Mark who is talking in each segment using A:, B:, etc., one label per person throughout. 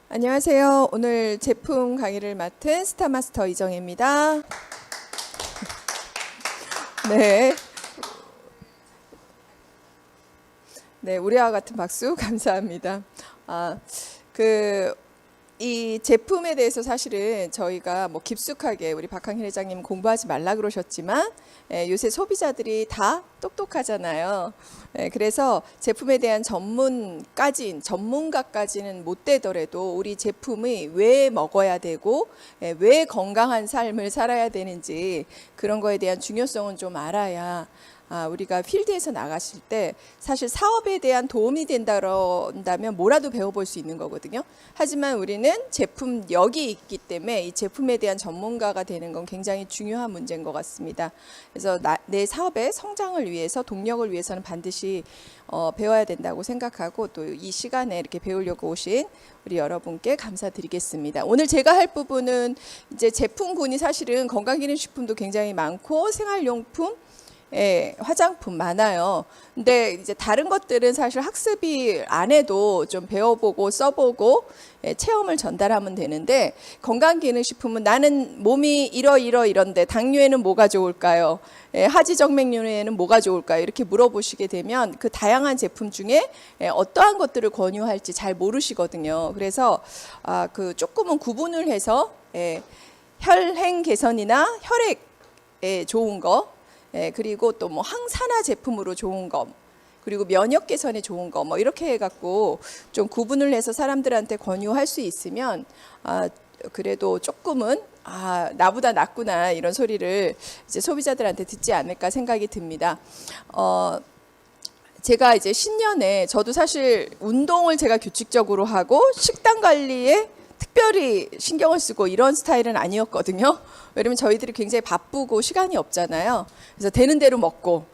A: 안녕하세요. 오늘 제품 강의를 맡은 스타마스터 이정혜입니다. 네. 네, 우리와 같은 박수 감사합니다. 이 제품에 대해서 사실은 저희가 뭐 깊숙하게 우리 박항일 회장님 공부하지 말라 그러셨지만 요새 소비자들이 다 똑똑하잖아요. 그래서 제품에 대한 전문가까지는 못 되더라도 우리 제품이 왜 먹어야 되고 왜 건강한 삶을 살아야 되는지 그런 거에 대한 중요성은 좀 알아야 우리가 필드에서 나가실 때 사실 사업에 대한 도움이 된다면 뭐라도 배워볼 수 있는 거거든요. 하지만 우리는 제품력이 있기 때문에 이 제품에 대한 전문가가 되는 건 굉장히 중요한 문제인 것 같습니다. 그래서 내 사업의 성장을 위해서 동력을 위해서는 반드시 배워야 된다고 생각하고 또 이 시간에 이렇게 배우려고 오신 우리 여러분께 감사드리겠습니다. 오늘 제가 할 부분은 이제 제품군이 사실은 건강기능식품도 굉장히 많고 생활용품 화장품 많아요. 근데 이제 다른 것들은 사실 학습이 안 해도 좀 배워보고 써보고 체험을 전달하면 되는데 건강기능식품은 나는 몸이 이런데 당뇨에는 뭐가 좋을까요? 하지정맥류에는 뭐가 좋을까요? 이렇게 물어보시게 되면 그 다양한 제품 중에 어떠한 것들을 권유할지 잘 모르시거든요. 그래서 그 조금은 구분을 해서 혈행 개선이나 혈액에 좋은 거 그리고 또 뭐 항산화 제품으로 좋은 거 그리고 면역 개선에 좋은 거 뭐 이렇게 해갖고 좀 구분을 해서 사람들한테 권유할 수 있으면 그래도 조금은 나보다 낫구나 이런 소리를 이제 소비자들한테 듣지 않을까 생각이 듭니다. 제가 이제 신년에 저도 사실 운동을 제가 규칙적으로 하고 식단 관리에 특별히 신경을 쓰고 이런 스타일은 아니었거든요. 왜냐면 저희들이 굉장히 바쁘고 시간이 없잖아요. 그래서 되는 대로 먹고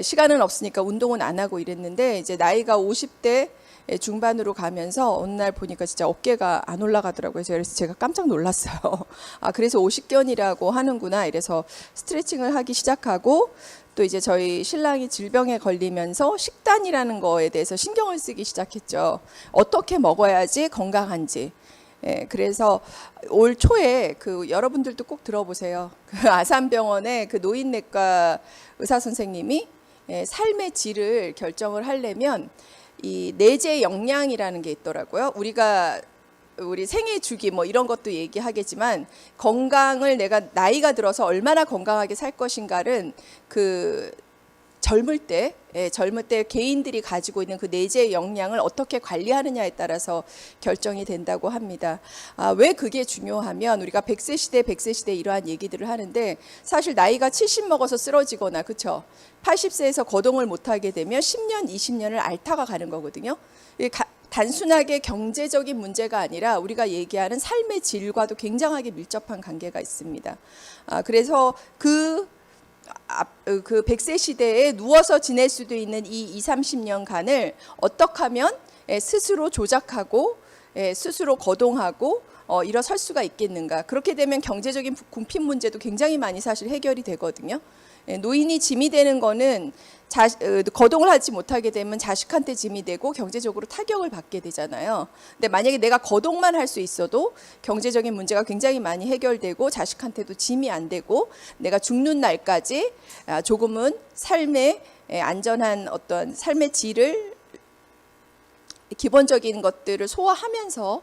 A: 시간은 없으니까 운동은 안 하고 이랬는데 이제 나이가 50대 중반으로 가면서 어느 날 보니까 진짜 어깨가 안 올라가더라고요. 그래서 제가 깜짝 놀랐어요. 그래서 50견이라고 하는구나. 이래서 스트레칭을 하기 시작하고 또 이제 저희 신랑이 질병에 걸리면서 식단이라는 거에 대해서 신경을 쓰기 시작했죠. 어떻게 먹어야지 건강한지. 그래서 올 초에 여러분들도 꼭 들어보세요. 아산병원의 그 노인내과 의사 선생님이 삶의 질을 결정을 하려면 이 내재 역량이라는 게 있더라고요. 우리 생애 주기 뭐 이런 것도 얘기하겠지만 건강을 내가 나이가 들어서 얼마나 건강하게 살 것인가는 젊을 때 개인들이 가지고 있는 그 내재 역량을 어떻게 관리하느냐에 따라서 결정이 된다고 합니다. 왜 그게 중요하면 우리가 100세 시대 이러한 얘기들을 하는데 사실 나이가 70 먹어서 쓰러지거나 그렇죠. 80세에서 거동을 못하게 되면 10년, 20년을 앓다가 가는 거거든요. 단순하게 경제적인 문제가 아니라 우리가 얘기하는 삶의 질과도 굉장하게 밀접한 관계가 있습니다. 그래서 그 100세 시대에 누워서 지낼 수도 있는 이 20, 30년간을 어떻게 하면 스스로 조작하고 스스로 거동하고 일어설 수가 있겠는가. 그렇게 되면 경제적인 궁핍 문제도 굉장히 많이 사실 해결이 되거든요. 노인이 짐이 되는 거는 거동을 하지 못하게 되면 자식한테 짐이 되고 경제적으로 타격을 받게 되잖아요. 근데 만약에 내가 거동만 할 수 있어도 경제적인 문제가 굉장히 많이 해결되고 자식한테도 짐이 안 되고 내가 죽는 날까지 조금은 삶의 안전한 어떤 삶의 질을 기본적인 것들을 소화하면서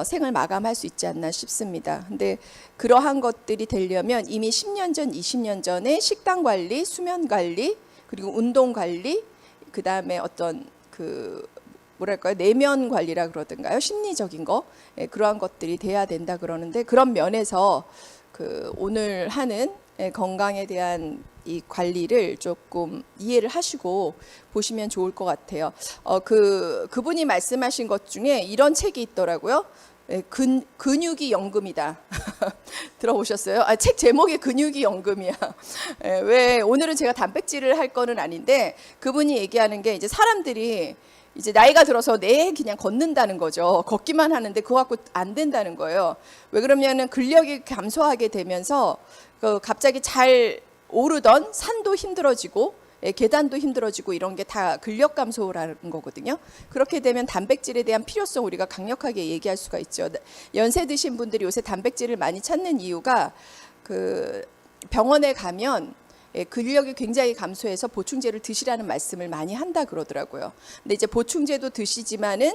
A: 생을 마감할 수 있지 않나 싶습니다. 근데 그러한 것들이 되려면 이미 10년 전, 20년 전에 식단 관리, 수면 관리, 그리고 운동 관리, 그 다음에 어떤 내면 관리라 그러던가요? 심리적인 거, 그러한 것들이 돼야 된다 그러는데 그런 면에서 오늘 하는 건강에 대한 이 관리를 조금 이해를 하시고 보시면 좋을 것 같아요. 그분이 말씀하신 것 중에 이런 책이 있더라고요. 근육이 연금이다. 들어보셨어요? 책 제목이 근육이 연금이야. 왜 오늘은 제가 단백질을 할 거는 아닌데 그분이 얘기하는 게 이제 사람들이 이제 나이가 들어서 그냥 걷는다는 거죠. 걷기만 하는데 그거 갖고 안 된다는 거예요. 왜 그러냐면 근력이 감소하게 되면서 갑자기 잘 오르던 산도 힘들어지고 계단도 힘들어지고 이런 게 다 근력 감소라는 거거든요. 그렇게 되면 단백질에 대한 필요성 우리가 강력하게 얘기할 수가 있죠. 연세 드신 분들이 요새 단백질을 많이 찾는 이유가 그 병원에 가면 근력이 굉장히 감소해서 보충제를 드시라는 말씀을 많이 한다 그러더라고요. 근데 이제 보충제도 드시지만은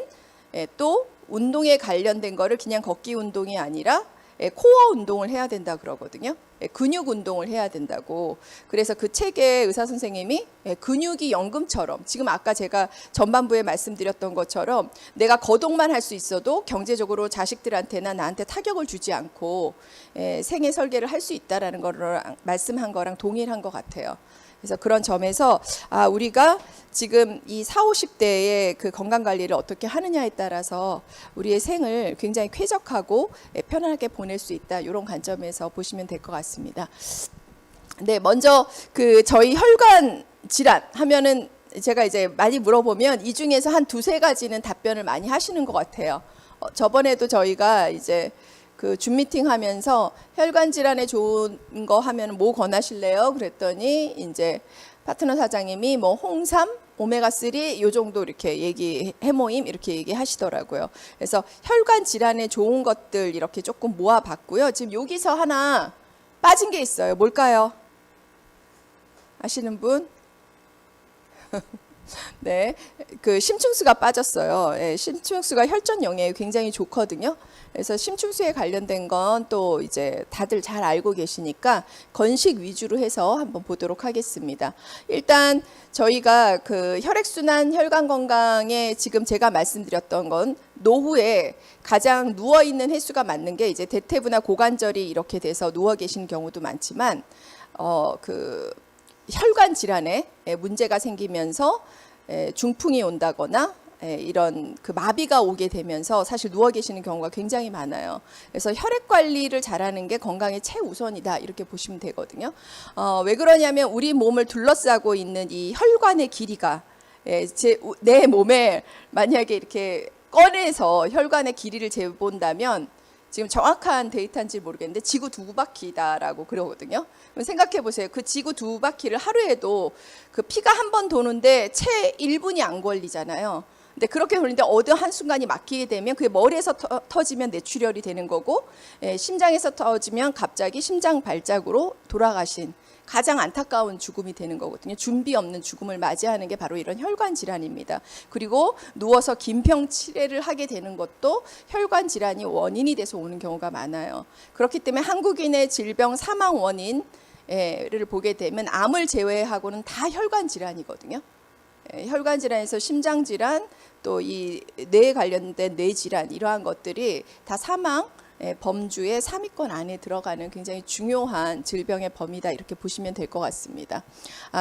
A: 또 운동에 관련된 거를 그냥 걷기 운동이 아니라 코어 운동을 해야 된다 그러거든요. 근육 운동을 해야 된다고. 그래서 그 책에 의사 선생님이 근육이 연금처럼, 지금 아까 제가 전반부에 말씀드렸던 것처럼 내가 거동만 할 수 있어도 경제적으로 자식들한테나 나한테 타격을 주지 않고 생애 설계를 할 수 있다라는 거를 말씀한 거랑 동일한 것 같아요. 그래서 그런 점에서 우리가 지금 이 40, 50대의 그 건강 관리를 어떻게 하느냐에 따라서 우리의 생을 굉장히 쾌적하고 편안하게 보낼 수 있다. 이런 관점에서 보시면 될 것 같습니다. 네, 먼저 그 저희 혈관 질환 하면은 제가 이제 많이 물어보면 이 중에서 한 두세 가지는 답변을 많이 하시는 것 같아요. 저번에도 저희가 이제 그 줌 미팅 하면서 혈관 질환에 좋은 거 하면 뭐 권하실래요? 그랬더니 이제 파트너 사장님이 뭐 홍삼, 오메가3 요 정도 이렇게 해모임 이렇게 얘기하시더라고요. 그래서 혈관 질환에 좋은 것들 이렇게 조금 모아봤고요. 지금 여기서 하나 빠진 게 있어요. 뭘까요? 아시는 분? 네, 그 심층수가 빠졌어요. 심층수가 혈전 영양에 굉장히 좋거든요. 그래서 심층수에 관련된 건 또 이제 다들 잘 알고 계시니까 건식 위주로 해서 한번 보도록 하겠습니다. 일단 저희가 그 혈액순환, 혈관 건강에 지금 제가 말씀드렸던 건 노후에 가장 누워 있는 횟수가 많는 게 이제 대퇴부나 고관절이 이렇게 돼서 누워 계신 경우도 많지만 그 혈관 질환에 문제가 생기면서 중풍이 온다거나 이런 그 마비가 오게 되면서 사실 누워 계시는 경우가 굉장히 많아요. 그래서 혈액 관리를 잘하는 게 건강의 최우선이다 이렇게 보시면 되거든요. 왜 그러냐면 우리 몸을 둘러싸고 있는 이 혈관의 길이가 내 몸에 만약에 이렇게 꺼내서 혈관의 길이를 재본다면 지금 정확한 데이터인지 모르겠는데 지구 두 바퀴다라고 그러거든요. 생각해 보세요. 그 지구 두 바퀴를 하루에도 그 피가 한 번 도는데 채 1분이 안 걸리잖아요. 근데 그렇게 돌리는데 어느 한순간이 막히게 되면 그게 머리에서 터지면 뇌출혈이 되는 거고 심장에서 터지면 갑자기 심장 발작으로 돌아가신 가장 안타까운 죽음이 되는 거거든요. 준비 없는 죽음을 맞이하는 게 바로 이런 혈관 질환입니다. 그리고 누워서 긴평치레를 하게 되는 것도 혈관 질환이 원인이 돼서 오는 경우가 많아요. 그렇기 때문에 한국인의 질병 사망 원인을 보게 되면 암을 제외하고는 다 혈관 질환이거든요. 혈관 질환에서 심장 질환, 또 이 뇌에 관련된 뇌 질환 이러한 것들이 다 사망 범주의 3위권 안에 들어가는 굉장히 중요한 질병의 범위다 이렇게 보시면 될 것 같습니다.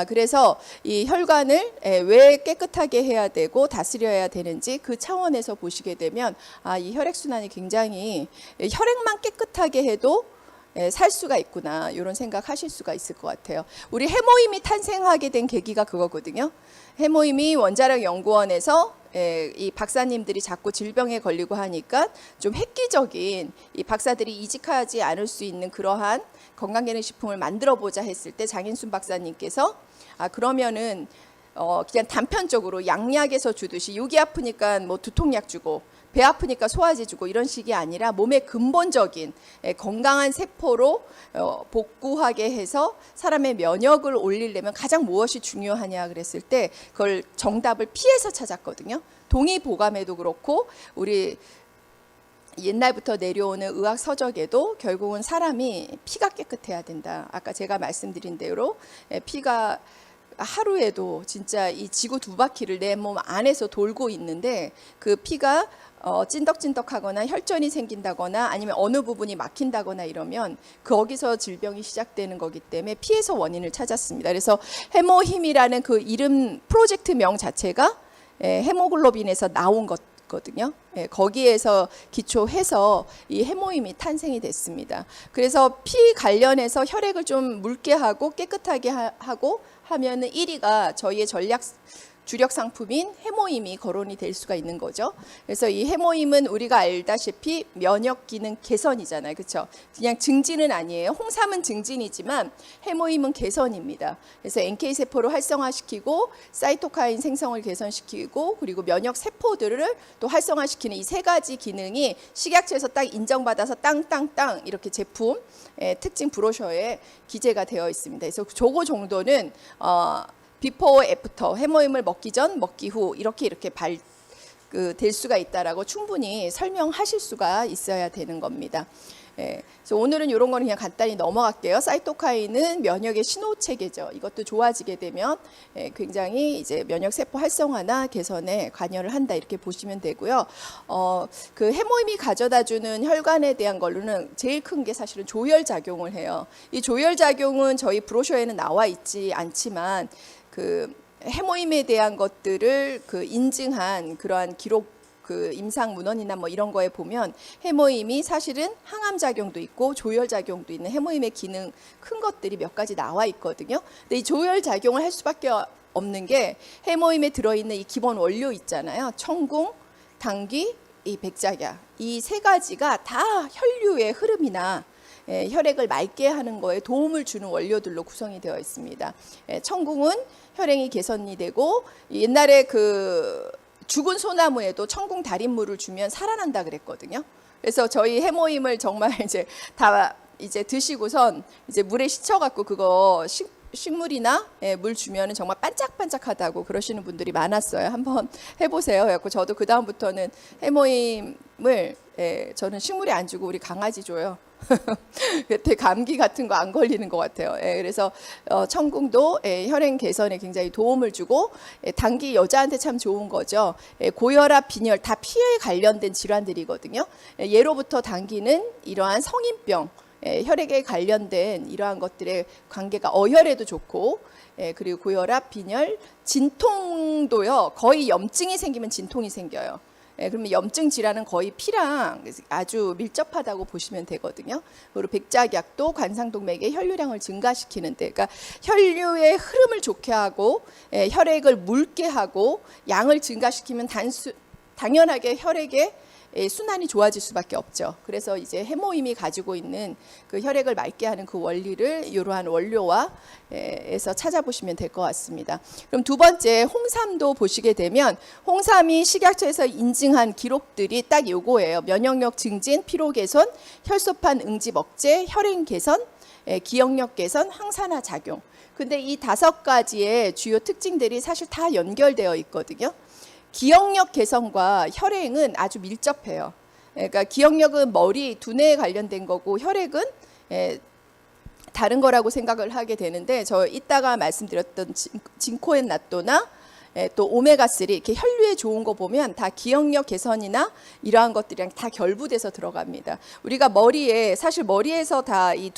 A: 그래서 이 혈관을 왜 깨끗하게 해야 되고 다스려야 되는지 그 차원에서 보시게 되면 이 혈액순환이 굉장히 혈액만 깨끗하게 해도 살 수가 있구나 이런 생각하실 수가 있을 것 같아요. 우리 해모임이 탄생하게 된 계기가 그거거든요. 해모임이 원자력 연구원에서 이 박사님들이 자꾸 질병에 걸리고 하니까 좀 획기적인 이 박사들이 이직하지 않을 수 있는 그러한 건강기능식품을 만들어 보자 했을 때 장인순 박사님께서 그러면은 그냥 단편적으로 약약에서 주듯이 여기 아프니까 뭐 두통약 주고 배 아프니까 소화제 주고 이런 식이 아니라 몸의 근본적인 건강한 세포로 복구하게 해서 사람의 면역을 올리려면 가장 무엇이 중요하냐 그랬을 때 그걸 정답을 피해서 찾았거든요. 동의보감에도 그렇고 우리 옛날부터 내려오는 의학 서적에도 결국은 사람이 피가 깨끗해야 된다. 아까 제가 말씀드린 대로 피가 하루에도 진짜 이 지구 두 바퀴를 내 몸 안에서 돌고 있는데 그 피가 찐덕찐덕하거나 혈전이 생긴다거나 아니면 어느 부분이 막힌다거나 이러면 거기서 질병이 시작되는 거기 때문에 피해서 원인을 찾았습니다. 그래서 해모힘이라는 그 이름 프로젝트명 자체가 헤모글로빈에서 나온 거든요. 거기에서 기초해서 이 해모임이 탄생이 됐습니다. 그래서 피 관련해서 혈액을 좀 묽게 하고 깨끗하게 하고 하면은 1위가 저희의 전략 주력 상품인 해모임이 거론이 될 수가 있는 거죠. 그래서 이 해모임은 우리가 알다시피 면역 기능 개선이잖아요. 그렇죠? 그냥 증진은 아니에요. 홍삼은 증진이지만 해모임은 개선입니다. 그래서 NK 세포를 활성화시키고 사이토카인 생성을 개선시키고 그리고 면역 세포들을 또 활성화시키는 이 세 가지 기능이 식약처에서 딱 인정받아서 땅땅땅 이렇게 제품 특징 브로셔에 기재가 되어 있습니다. 그래서 저거 정도는 비포 애프터 해모임을 먹기 전 먹기 후 이렇게 될 수가 있다라고 충분히 설명하실 수가 있어야 되는 겁니다. 그래서 오늘은 이런 거는 그냥 간단히 넘어갈게요. 사이토카인은 면역의 신호 체계죠. 이것도 좋아지게 되면 굉장히 이제 면역 세포 활성화나 개선에 관여를 한다 이렇게 보시면 되고요. 그 해모임이 가져다주는 혈관에 대한 걸로는 제일 큰 게 사실은 조혈 작용을 해요. 이 조혈 작용은 저희 브로셔에는 나와 있지 않지만 그 해모임에 대한 것들을 그 인증한 그러한 기록 그 임상 문헌이나 뭐 이런 거에 보면 해모임이 사실은 항암 작용도 있고 조혈 작용도 있는 해모임의 기능 큰 것들이 몇 가지 나와 있거든요. 근데 이 조혈 작용을 할 수밖에 없는 게 해모임에 들어있는 이 기본 원료 있잖아요. 청궁, 당귀, 이 백작약 이 세 가지가 다 혈류의 흐름이나 혈액을 맑게 하는 거에 도움을 주는 원료들로 구성이 되어 있습니다. 청궁은 혈행이 개선이 되고 옛날에 그 죽은 소나무에도 청궁 달인물을 주면 살아난다 그랬거든요. 그래서 저희 해모임을 정말 이제 다 이제 드시고선 이제 물에 씻어갖고 그거 식물이나 물 주면은 정말 반짝반짝하다고 그러시는 분들이 많았어요. 한번 해보세요. 그래서 저도 그 다음부터는 해모임을 저는 식물에 안 주고 우리 강아지 줘요. 그때 감기 같은 거 안 걸리는 것 같아요. 그래서 청궁도 혈행 개선에 굉장히 도움을 주고 당귀 여자한테 참 좋은 거죠. 고혈압, 빈혈 다 피에 관련된 질환들이거든요. 예로부터 당귀는 이러한 성인병 혈액에 관련된 이러한 것들의 관계가 어혈에도 좋고 그리고 고혈압, 빈혈, 진통도요. 거의 염증이 생기면 진통이 생겨요. 그러면 염증 질환은 거의 피랑 아주 밀접하다고 보시면 되거든요. 그리고 백작약도 관상동맥의 혈류량을 증가시키는데, 그러니까 혈류의 흐름을 좋게 하고 혈액을 묽게 하고 양을 증가시키면 당연하게 혈액의 순환이 좋아질 수밖에 없죠. 그래서 이제 해모임이 가지고 있는 그 혈액을 맑게 하는 그 원리를 이러한 원료와 에서 찾아보시면 될 것 같습니다. 그럼 두 번째 홍삼도 보시게 되면 홍삼이 식약처에서 인증한 기록들이 딱 요거예요. 면역력 증진, 피로 개선, 혈소판 응집 억제, 혈행 개선, 기억력 개선, 항산화 작용. 근데 이 5가지의 주요 특징들이 사실 다 연결되어 있거든요. 기억력 개선과 혈행은 아주 밀접해요. 그러니까 기억력은 머리, 두뇌에 관련된 거고 혈액은 다른 거라고 생각을 하게 되는데 저 이따가 말씀드렸던 진코엔나토나 또 오메가3 이렇게 혈류에 좋은 거 보면 다 기억력 개선이나 이러한 것들이랑 다 결부돼서 들어갑니다. 우리가 사실 머리에서 다 이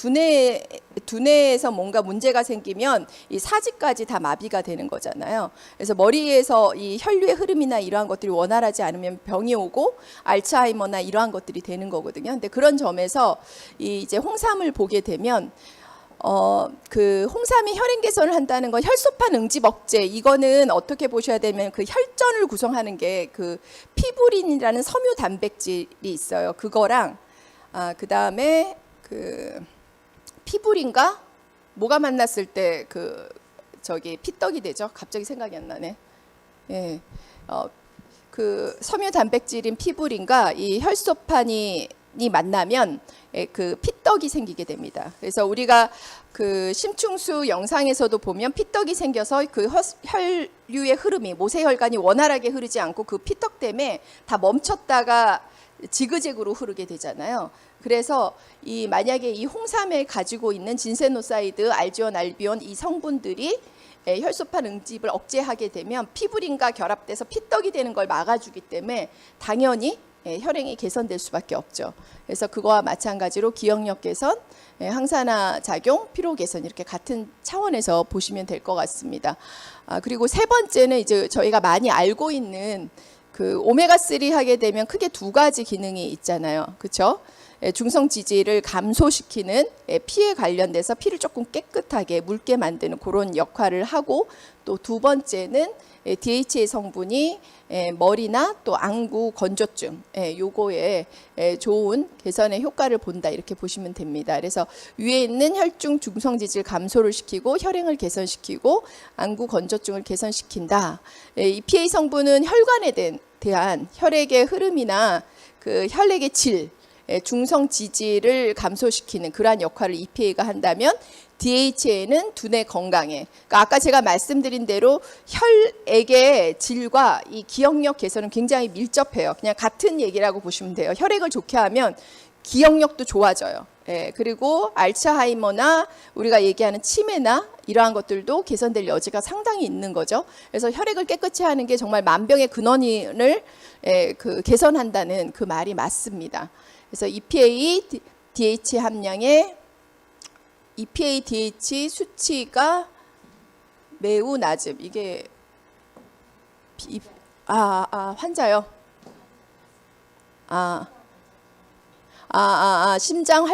A: 두뇌에서 뭔가 문제가 생기면 이 사지까지 다 마비가 되는 거잖아요. 그래서 머리에서 이 혈류의 흐름이나 이러한 것들이 원활하지 않으면 병이 오고 알츠하이머나 이러한 것들이 되는 거거든요. 근데 그런 점에서 이제 홍삼을 보게 되면 그 홍삼이 혈행 개선을 한다는 건 혈소판 응집 억제 이거는 어떻게 보셔야 되면 그 혈전을 구성하는 게 그 피부린이라는 섬유 단백질이 있어요. 그거랑 그 다음에 그 피부린과 뭐가 만났을 때 그 저기 피떡이 되죠. 갑자기 생각이 안 나네. 그 섬유 단백질인 피부린과 이 혈소판이 만나면 그 피떡이 생기게 됩니다. 그래서 우리가 그 심충수 영상에서도 보면 피떡이 생겨서 그 혈류의 흐름이 모세혈관이 원활하게 흐르지 않고 그 피떡 때문에 다 멈췄다가 지그재그로 흐르게 되잖아요. 그래서 만약에 이 홍삼에 가지고 있는 진세노사이드, 알지온, 알비온 이 성분들이 혈소판 응집을 억제하게 되면 피부린과 결합돼서 피떡이 되는 걸 막아주기 때문에 당연히 혈행이 개선될 수밖에 없죠. 그래서 그거와 마찬가지로 기억력 개선, 항산화 작용, 피로 개선 이렇게 같은 차원에서 보시면 될 것 같습니다. 그리고 세 번째는 이제 저희가 많이 알고 있는 그 오메가3 하게 되면 크게 2가지 기능이 있잖아요. 그렇죠? 중성 지질을 감소시키는 피에 관련돼서 피를 조금 깨끗하게 묽게 만드는 그런 역할을 하고, 또 두 번째는 DHA 성분이 머리나 또 안구 건조증 요거에 좋은 개선의 효과를 본다, 이렇게 보시면 됩니다. 그래서 위에 있는 혈중 중성 지질 감소를 시키고 혈행을 개선시키고 안구 건조증을 개선시킨다. EPA 성분은 혈관에 대한 혈액의 흐름이나 그 혈액의 질, 중성 지질을 감소시키는 그러한 역할을 EPA가 한다면, DHA는 두뇌 건강에, 그러니까 아까 제가 말씀드린 대로 혈액의 질과 이 기억력 개선은 굉장히 밀접해요. 그냥 같은 얘기라고 보시면 돼요. 혈액을 좋게 하면 기억력도 좋아져요. 그리고 알츠하이머나 우리가 얘기하는 치매나 이러한 것들도 개선될 여지가 상당히 있는 거죠. 그래서 혈액을 깨끗이 하는 게 정말 만병의 근원을 개선한다는 그 말이 맞습니다. 그래서 EPA, DH 함량의 EPA, DH 수치가 매우 낮음. 이게 환자요. 심장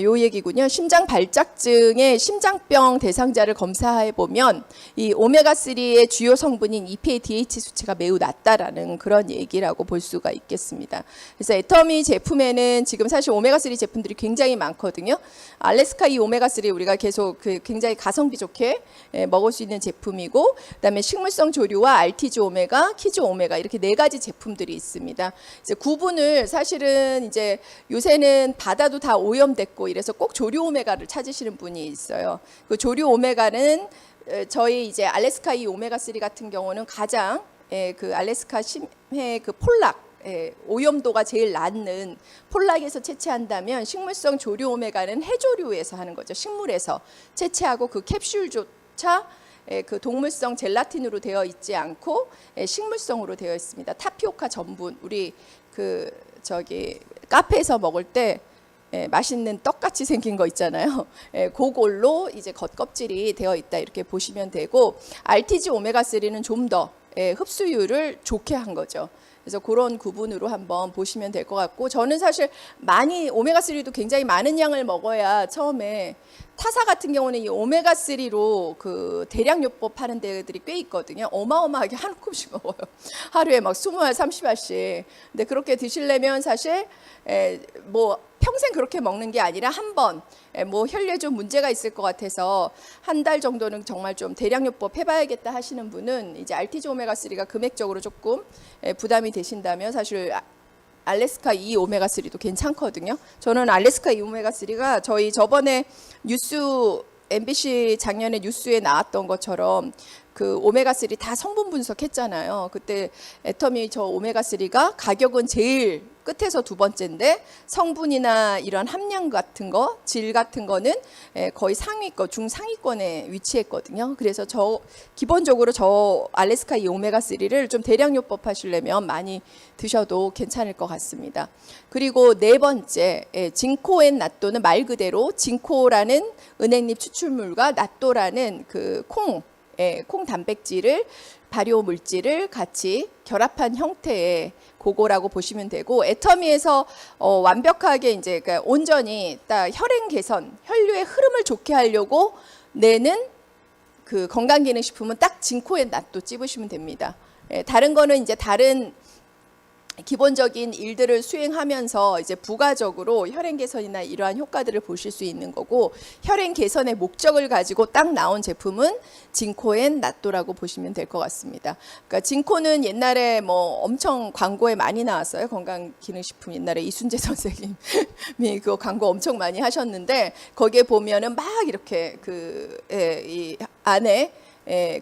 A: 요 얘기군요. 심장 발작증의 심장병 대상자를 검사해 보면 이 오메가3의 주요 성분인 EPA, DH 수치가 매우 낮다라는 그런 얘기라고 볼 수가 있겠습니다. 그래서 애터미 제품에는 지금 사실 오메가3 제품들이 굉장히 많거든요. 알래스카 이 오메가3 우리가 계속 굉장히 가성비 좋게 먹을 수 있는 제품이고, 그다음에 식물성 조류와 RTG 오메가, 키즈 오메가 이렇게 네 가지 제품들이 있습니다. 이제 구분을 사실은 이제 요새는 바다도 다 오염됐고 이래서 꼭 조류 오메가를 찾으시는 분이 있어요. 그 조류 오메가는 저희 이제 알래스카 이 오메가3 같은 경우는 가장 그 알래스카 심해 그 폴락 오염도가 제일 낮는 폴락에서 채취한다면, 식물성 조류 오메가는 해조류에서 하는 거죠. 식물에서 채취하고 그 캡슐조차 그 동물성 젤라틴으로 되어 있지 않고 식물성으로 되어 있습니다. 타피오카 전분, 우리 그 저기 카페에서 먹을 때 맛있는 떡같이 생긴 거 있잖아요. 그걸로 이제 겉껍질이 되어 있다, 이렇게 보시면 되고, RTG 오메가3는 좀 더 흡수율을 좋게 한 거죠. 그래서 그런 구분으로 한번 보시면 될 것 같고, 저는 사실 많이 오메가3도 굉장히 많은 양을 먹어야, 처음에 타사 같은 경우는 이 오메가3로 그 대량요법 하는 데들이 꽤 있거든요. 어마어마하게 한 움큼씩 먹어요. 하루에 막 20알, 30알씩. 근데 그렇게 드시려면 사실 뭐 평생 그렇게 먹는 게 아니라 한 번 뭐 혈류에 좀 문제가 있을 것 같아서 한 달 정도는 정말 좀 대량요법 해봐야겠다 하시는 분은 이제 RTG 오메가3가 금액적으로 조금 부담이 되신다면 사실 알래스카 이 오메가3도 괜찮거든요. 저는 알래스카 이 오메가3가 저희 저번에 뉴스 MBC 작년에 뉴스에 나왔던 것처럼 그 오메가3 다 성분 분석했잖아요. 그때 애터미 저 오메가3가 가격은 제일 끝에서 두 번째인데 성분이나 이런 함량 같은 거, 질 같은 거는 거의 상위권, 중상위권에 위치했거든요. 그래서 저 기본적으로 저 알래스카 이 오메가3를 좀 대량요법 하시려면 많이 드셔도 괜찮을 것 같습니다. 그리고 네 번째, 징코엔 나또는 말 그대로 징코라는 은행잎 추출물과 나또라는 그 콩 단백질을, 발효 물질을 같이 결합한 형태의 그거라고 보시면 되고, 애터미에서 완벽하게 이제 그러니까 온전히 딱 혈행 개선, 혈류의 흐름을 좋게 하려고 내는 그 건강기능식품은 딱 징코엔 나또 찝으시면 됩니다. 다른 거는 이제 다른 기본적인 일들을 수행하면서 이제 부가적으로 혈행 개선이나 이러한 효과들을 보실 수 있는 거고, 혈행 개선의 목적을 가지고 딱 나온 제품은 징코엔 나또라고 보시면 될 것 같습니다. 그러니까 징코는 옛날에 뭐 엄청 광고에 많이 나왔어요. 건강기능식품 옛날에 이순재 선생님이 그 광고 엄청 많이 하셨는데, 거기에 보면은 막 이렇게 이 안에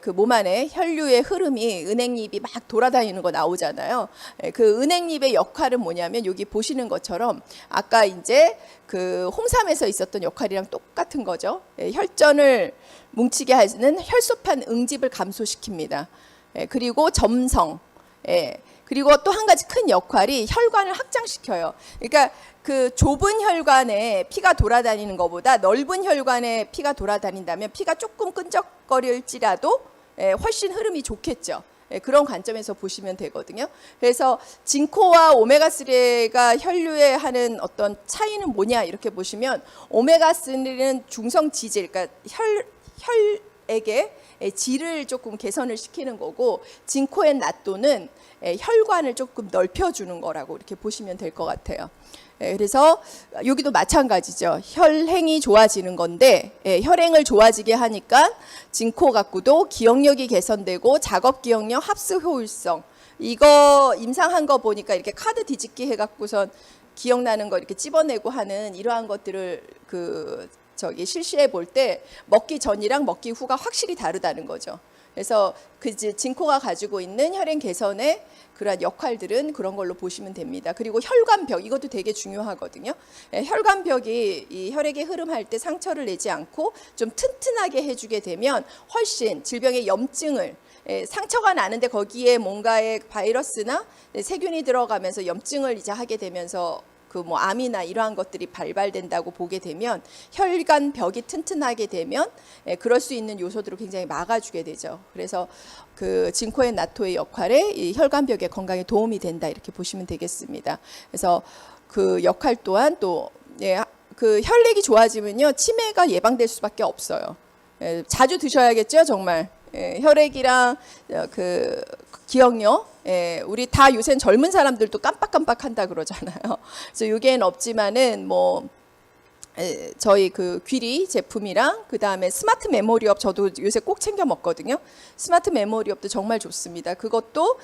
A: 그 몸 안에 혈류의 흐름이 은행잎이 막 돌아다니는 거 나오잖아요. 그 은행잎의 역할은 뭐냐면 여기 보시는 것처럼 아까 이제 그 홍삼에서 있었던 역할이랑 똑같은 거죠. 혈전을 뭉치게 하는 혈소판 응집을 감소시킵니다. 그리고 점성, 그리고 또 한 가지 큰 역할이 혈관을 확장시켜요. 그러니까 그 좁은 혈관에 피가 돌아다니는 것보다 넓은 혈관에 피가 돌아다닌다면 피가 조금 끈적거릴지라도 훨씬 흐름이 좋겠죠. 그런 관점에서 보시면 되거든요. 그래서 진코와 오메가3가 혈류에 하는 어떤 차이는 뭐냐 이렇게 보시면 오메가3는 중성 지질, 그러니까 혈액의 질을 조금 개선을 시키는 거고, 진코앤 나토는 혈관을 조금 넓혀주는 거라고 이렇게 보시면 될 것 같아요. 그래서 여기도 마찬가지죠. 혈행이 좋아지는 건데 혈행을 좋아지게 하니까 진코 갖고도 기억력이 개선되고 작업 기억력, 합수 효율성, 이거 임상한 거 보니까 이렇게 카드 뒤집기 해갖고선 기억나는 거 이렇게 찝어내고 하는 이러한 것들을 실시해 볼 때 먹기 전이랑 먹기 후가 확실히 다르다는 거죠. 그래서 진코가 가지고 있는 혈행 개선의 그러한 역할들은 그런 걸로 보시면 됩니다. 그리고 혈관벽, 이것도 되게 중요하거든요. 혈관벽이 이 혈액의 흐름할 때 상처를 내지 않고 좀 튼튼하게 해주게 되면 훨씬 질병의 염증을, 상처가 나는데 거기에 뭔가의 바이러스나 세균이 들어가면서 염증을 이제 하게 되면서 암이나 이러한 것들이 발발된다고 보게 되면 혈관 벽이 튼튼하게 되면 그럴 수 있는 요소들을 굉장히 막아주게 되죠. 그래서 진코앤 나토의 역할에 이 혈관 벽의 건강에 도움이 된다 이렇게 보시면 되겠습니다. 그래서 그 역할 또한 또 혈액이 좋아지면요 치매가 예방될 수밖에 없어요. 자주 드셔야겠죠 정말. 혈액이랑 기억력, 우리 다 요새는 젊은 사람들도 깜빡깜빡한다 그러잖아요. 그래서 여기에는 없지만은 저희 귀리 제품이랑 그 다음에 스마트 메모리업, 저도 요새 꼭 챙겨 먹거든요. 스마트 메모리업도 정말 좋습니다. 그것도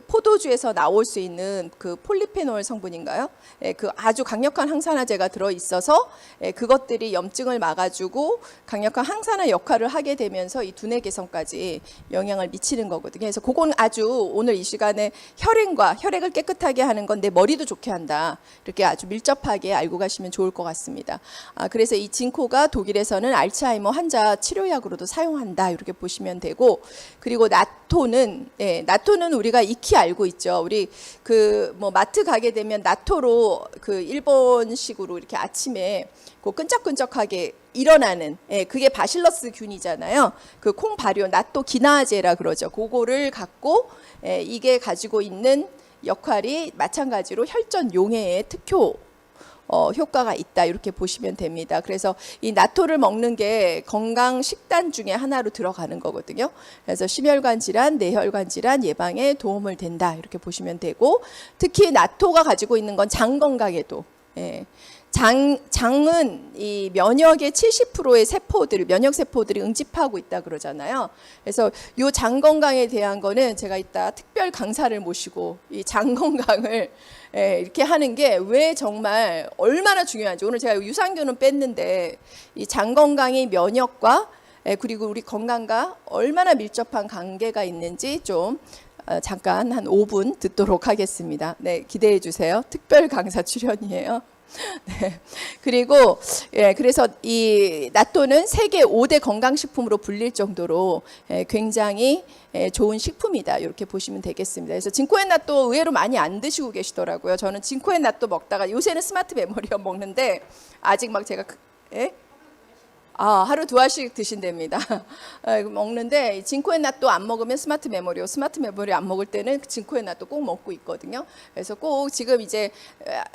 A: 포도주에서 나올 수 있는 폴리페놀 성분인가요? 아주 강력한 항산화제가 들어 있어서 그것들이 염증을 막아주고 강력한 항산화 역할을 하게 되면서 이 두뇌 개선까지 영향을 미치는 거거든요. 그래서 그건 아주 오늘 이 시간에 혈액을 깨끗하게 하는 건 내 머리도 좋게 한다, 이렇게 아주 밀접하게 알고 가시면 좋을 것 같습니다. 그래서 이 진코가 독일에서는 알츠하이머 환자 치료약으로도 사용한다 이렇게 보시면 되고, 그리고 나토는 우리가 익히 알고 있죠. 우리 마트 가게 되면 나토로 일본식으로 이렇게 아침에 끈적끈적하게 일어나는 그게 바실러스 균이잖아요. 콩 발효 나토 기나제라 그러죠. 그거를 갖고 이게 가지고 있는 역할이 마찬가지로 혈전 용해의 특효 효과가 있다 이렇게 보시면 됩니다. 그래서 이 나토를 먹는 게 건강 식단 중에 하나로 들어가는 거거든요. 그래서 심혈관 질환, 뇌혈관 질환 예방에 도움을 된다 이렇게 보시면 되고, 특히 나토가 가지고 있는 건 장 건강에도, 장은 이 면역의 70%의 면역 세포들이 응집하고 있다 그러잖아요. 그래서 이 장 건강에 대한 거는 제가 이따 특별 강사를 모시고 이 장 건강을 이렇게 하는 게 왜 정말 얼마나 중요한지, 오늘 제가 유산균은 뺐는데 이 장 건강이 면역과 그리고 우리 건강과 얼마나 밀접한 관계가 있는지 좀 잠깐 한 5분 듣도록 하겠습니다. 네, 기대해 주세요. 특별 강사 출연이에요. 네. 그리고 그래서 이 나토는 세계 5대 건강식품으로 불릴 정도로 굉장히 좋은 식품이다 이렇게 보시면 되겠습니다. 그래서 진코앤 나토 의외로 많이 안 드시고 계시더라고요. 저는 진코앤 나토 먹다가 요새는 스마트 메모리업 먹는데 아직 제가 하루 2알씩 드신답니다. 먹는데 진코앤 나토 안 먹으면 스마트 메모리 안 먹을 때는 진코앤 나토 꼭 먹고 있거든요. 그래서 꼭 지금 이제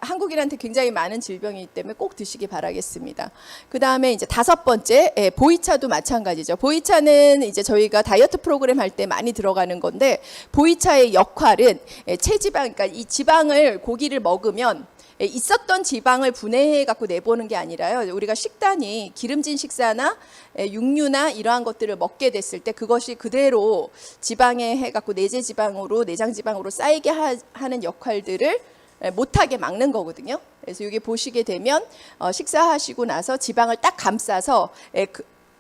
A: 한국인한테 굉장히 많은 질병이기 때문에 꼭 드시기 바라겠습니다. 그 다음에 이제 5번째, 보이차도 마찬가지죠. 보이차는 이제 저희가 다이어트 프로그램 할 때 많이 들어가는 건데, 보이차의 역할은 체지방, 그러니까 이 지방을 고기를 먹으면 있었던 지방을 분해해 갖고 내보는 게 아니라요. 우리가 식단이 기름진 식사나 육류나 이러한 것들을 먹게 됐을 때 그것이 그대로 지방에 해 갖고 내장 지방으로 쌓이게 하는 역할들을 못하게 막는 거거든요. 그래서 여기 보시게 되면 식사하시고 나서 지방을 딱 감싸서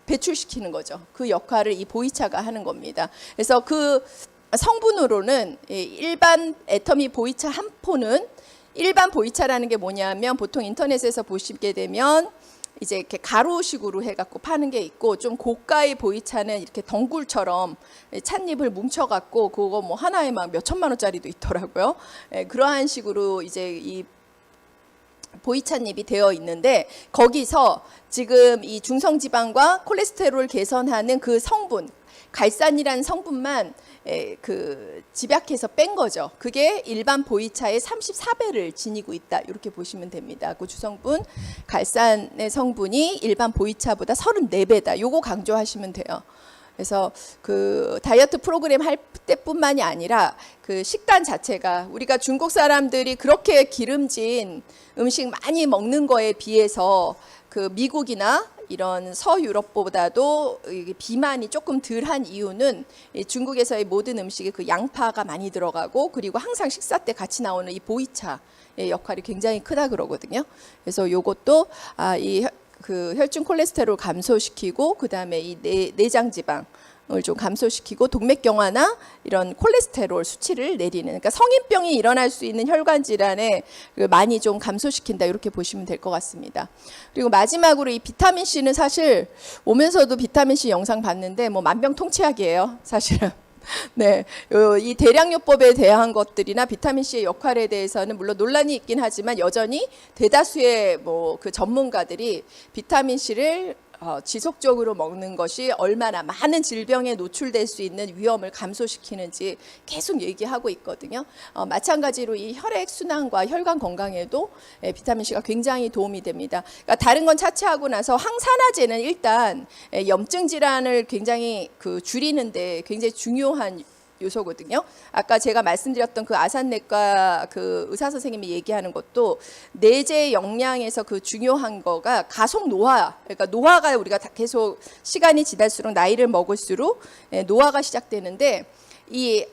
A: 배출시키는 거죠. 그 역할을 이 보이차가 하는 겁니다. 그래서 그 성분으로는 일반 애터미 보이차 한 포는, 일반 보이차라는 게 뭐냐면 보통 인터넷에서 보시게 되면 이제 이렇게 가루식으로 해갖고 파는 게 있고, 좀 고가의 보이차는 이렇게 덩굴처럼 찻잎을 뭉쳐갖고 그거 하나에 몇 천만 원짜리도 있더라고요. 그러한 식으로 이제 이 보이찻잎이 되어 있는데, 거기서 지금 이 중성지방과 콜레스테롤 개선하는 그 성분, 갈산이라는 성분만 그 집약해서 뺀 거죠. 그게 일반 보이차의 34배를 지니고 있다. 이렇게 보시면 됩니다. 그 주성분 갈산의 성분이 일반 보이차보다 34배다. 요거 강조하시면 돼요. 그래서 그 다이어트 프로그램 할 때뿐만이 아니라 그 식단 자체가 우리가 중국 사람들이 그렇게 기름진 음식 많이 먹는 거에 비해서 그 미국이나 이런 서유럽보다도 비만이 조금 덜한 이유는 중국에서의 모든 음식에 그 양파가 많이 들어가고 그리고 항상 식사 때 같이 나오는 이 보이차의 역할이 굉장히 크다 그러거든요. 그래서 요것도 그 혈중 콜레스테롤 감소시키고 그다음에 이 내장 지방을 좀 감소시키고 동맥경화나 이런 콜레스테롤 수치를 내리는, 그러니까 성인병이 일어날 수 있는 혈관 질환에 많이 좀 감소시킨다 이렇게 보시면 될 것 같습니다. 그리고 마지막으로 이 비타민 C는 사실 오면서도 비타민 C 영상 봤는데 뭐 만병통치약이에요, 사실은. 네, 이 대량요법에 대한 것들이나 비타민 C의 역할에 대해서는 물론 논란이 있긴 하지만 여전히 대다수의 뭐 그 전문가들이 비타민 C를 지속적으로 먹는 것이 얼마나 많은 질병에 노출될 수 있는 위험을 감소시키는지 계속 얘기하고 있거든요. 마찬가지로 이 혈액 순환과 혈관 건강에도 비타민 C가 굉장히 도움이 됩니다. 그러니까 다른 건 차치하고 나서 항산화제는 일단 염증 질환을 굉장히 그 줄이는데 굉장히 중요한 요소거든요. 아까 제가 말씀드렸던 그 아산내과 그 의사 선생님이 얘기하는 것도 내재 역량에서 그 중요한 거가 가속 노화, 그러니까 노화가 우리가 계속 시간이 지날수록 나이를 먹을수록 노화가 시작되는데 이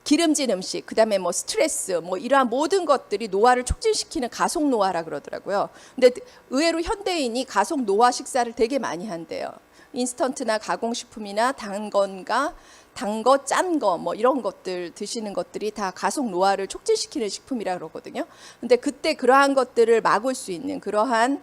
A: 기름진 음식, 그다음에 뭐 스트레스, 뭐 이러한 모든 것들이 노화를 촉진시키는 가속 노화라 그러더라고요. 근데 의외로 현대인이 가속 노화 식사를 되게 많이 한대요. 인스턴트나 가공식품이나 단 거, 짠 거, 뭐 이런 것들 드시는 것들이 다 가속 노화를 촉진시키는 식품이라 그러거든요. 근데 그때 그러한 것들을 막을 수 있는 그러한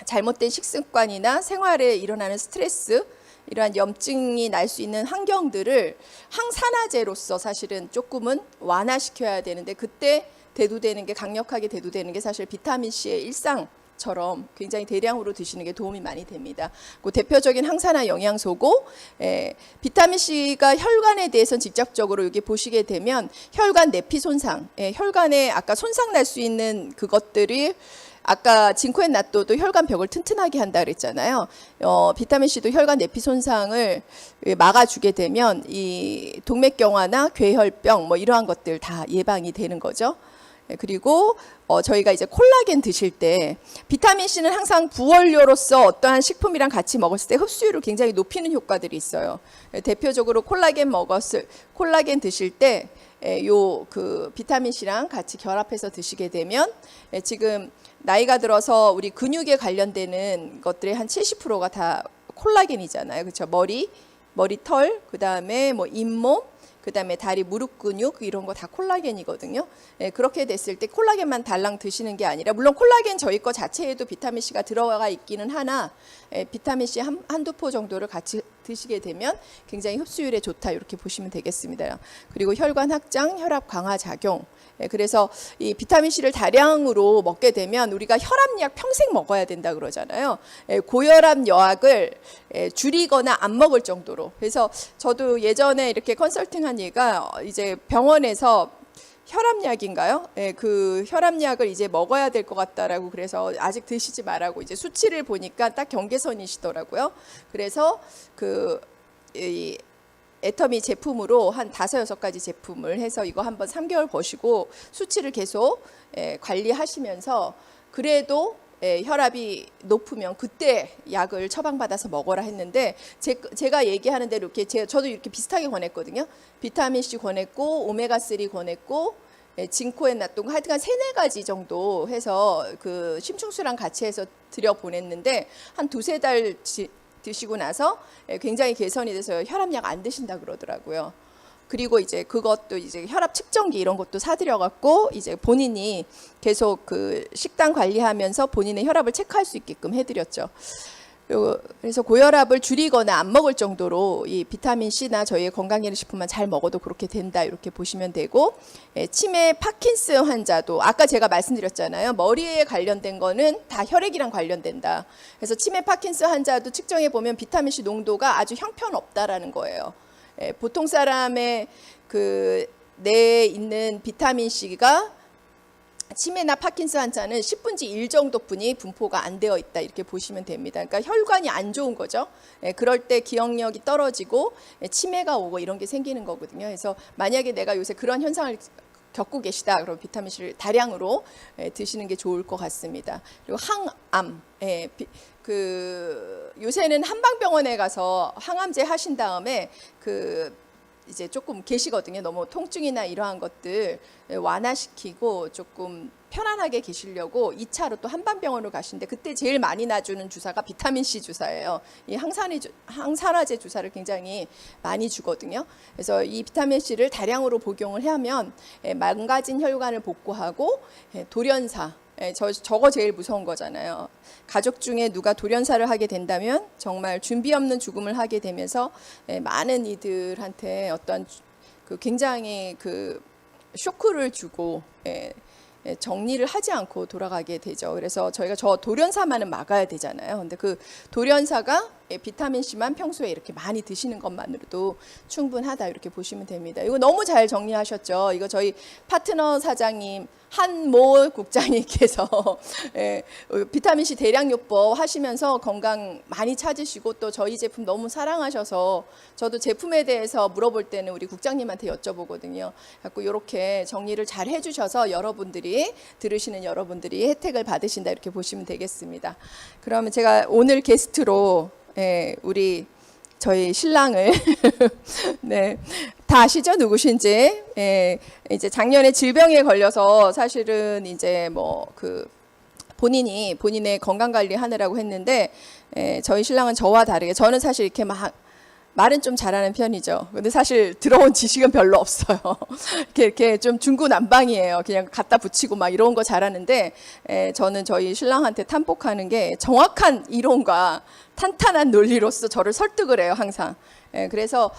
A: 잘못된 식습관이나 생활에 일어나는 스트레스, 이러한 염증이 날 수 있는 환경들을 항산화제로서 사실은 조금은 완화시켜야 되는데 그때 대두되는 게 강력하게 대두되는 게 사실 비타민 C의 일상처럼 굉장히 대량으로 드시는 게 도움이 많이 됩니다. 그 대표적인 항산화 영양소고 비타민 C가 혈관에 대해서는 직접적으로 여기 보시게 되면 혈관 내피 손상, 혈관에 아까 손상 날 수 있는 그것들이 아까 징코앤나토도 혈관 벽을 튼튼하게 한다 그랬잖아요. 비타민 C도 혈관 내피 손상을 막아주게 되면 이 동맥경화나 괴혈병 뭐 이러한 것들 다 예방이 되는 거죠. 그리고 저희가 이제 콜라겐 드실 때 비타민 C는 항상 부원료로서 어떠한 식품이랑 같이 먹었을 때 흡수율을 굉장히 높이는 효과들이 있어요. 대표적으로 콜라겐 드실 때 요 그 비타민 C랑 같이 결합해서 드시게 되면 지금 나이가 들어서 우리 근육에 관련되는 것들의 한 70%가 다 콜라겐이잖아요. 그렇죠? 머리털, 그다음에 뭐 잇몸, 그다음에 다리, 무릎 근육 이런 거 다 콜라겐이거든요. 그렇게 됐을 때 콜라겐만 달랑 드시는 게 아니라 물론 콜라겐 저희 거 자체에도 비타민 C가 들어가 있기는 하나 비타민 C 한두 포 정도를 같이 드시게 되면 굉장히 흡수율에 좋다 이렇게 보시면 되겠습니다. 그리고 혈관 확장, 혈압 강화 작용. 그래서 이 비타민 C를 다량으로 먹게 되면 우리가 혈압약 평생 먹어야 된다 그러잖아요. 고혈압 약을 줄이거나 안 먹을 정도로. 그래서 저도 예전에 이렇게 컨설팅한 얘가 이제 병원에서 혈압약인가요? 그 혈압약을 이제 먹어야 될 것 같다라고 그래서 아직 드시지 말라고 이제 수치를 보니까 딱 경계선이시더라고요. 그래서 이 애터미 제품으로 한 5-6가지 제품을 해서 이거 한번 3개월 보시고 수치를 계속 관리하시면서 그래도 혈압이 높으면 그때 약을 처방받아서 먹어라 했는데 제가 얘기하는 대로 이렇게 저도 이렇게 비슷하게 권했거든요. 비타민 C 권했고 오메가3 권했고 징코앤나토 하여튼 3-4가지 정도 해서 그 심층수랑 같이 해서 들여 보냈는데 한 2-3달 드시고 나서 굉장히 개선이 돼서 혈압약 안 드신다 그러더라고요. 그리고 이제 그것도 이제 혈압 측정기 이런 것도 사드려 갖고 이제 본인이 계속 그 식단 관리하면서 본인의 혈압을 체크할 수 있게끔 해드렸죠. 그래서 고혈압을 줄이거나 안 먹을 정도로 이 비타민 C나 저희의 건강기능식품만 잘 먹어도 그렇게 된다, 이렇게 보시면 되고, 치매 파킨슨 환자도 아까 제가 말씀드렸잖아요. 머리에 관련된 거는 다 혈액이랑 관련된다. 그래서 치매 파킨슨 환자도 측정해 보면 비타민 C 농도가 아주 형편없다라는 거예요. 보통 사람의 그 뇌에 있는 비타민 C가 치매나 파킨슨 환자는 10분의 1 정도뿐이 분포가 안 되어 있다, 이렇게 보시면 됩니다. 그러니까 혈관이 안 좋은 거죠. 그럴 때 기억력이 떨어지고 치매가 오고 이런 게 생기는 거거든요. 그래서 만약에 내가 요새 그런 현상을 겪고 계시다, 그럼 비타민 C를 다량으로 드시는 게 좋을 것 같습니다. 그리고 항암, 그 요새는 한방병원에 가서 항암제 하신 다음에 이제 조금 계시거든요. 너무 통증이나 이러한 것들 완화시키고 조금 편안하게 계시려고 2차로 또 한방병원으로 가시는데, 그때 제일 많이 놔주는 주사가 비타민 C 주사예요. 이 항산화제 주사를 굉장히 많이 주거든요. 그래서 이 비타민 C를 다량으로 복용을 하면 망가진 혈관을 복구하고 돌연사, 저거 제일 무서운 거잖아요. 가족 중에 누가 돌연사를 하게 된다면 정말 준비 없는 죽음을 하게 되면서 많은 이들한테 어떤 굉장히 쇼크를 주고 정리를 하지 않고 돌아가게 되죠. 그래서 저희가 저 돌연사만은 막아야 되잖아요. 근데 그 돌연사가 비타민 C만 평소에 이렇게 많이 드시는 것만으로도 충분하다, 이렇게 보시면 됩니다. 이거 너무 잘 정리하셨죠. 이거 저희 파트너 사장님 한모 국장님께서 비타민 C 대량요법 하시면서 건강 많이 찾으시고 또 저희 제품 너무 사랑하셔서 저도 제품에 대해서 물어볼 때는 우리 국장님한테 여쭤보거든요. 그래서 이렇게 정리를 잘 해주셔서 여러분들이 들으시는 여러분들이 혜택을 받으신다, 이렇게 보시면 되겠습니다. 그러면 제가 오늘 게스트로 우리 저희 신랑을 네, 다 아시죠? 누구신지. 이제 작년에 질병에 걸려서 사실은 이제 본인의 건강 관리 하느라고 했는데, 저희 신랑은 저와 다르게, 저는 사실 이렇게 막 말은 좀 잘하는 편이죠. 근데 사실 들어온 지식은 별로 없어요. 이렇게 좀 중구난방이에요. 그냥 갖다 붙이고 막 이런 거 잘하는데, 저는 저희 신랑한테 탄복하는 게 정확한 이론과 탄탄한 논리로서 저를 설득을 해요, 항상. 그래서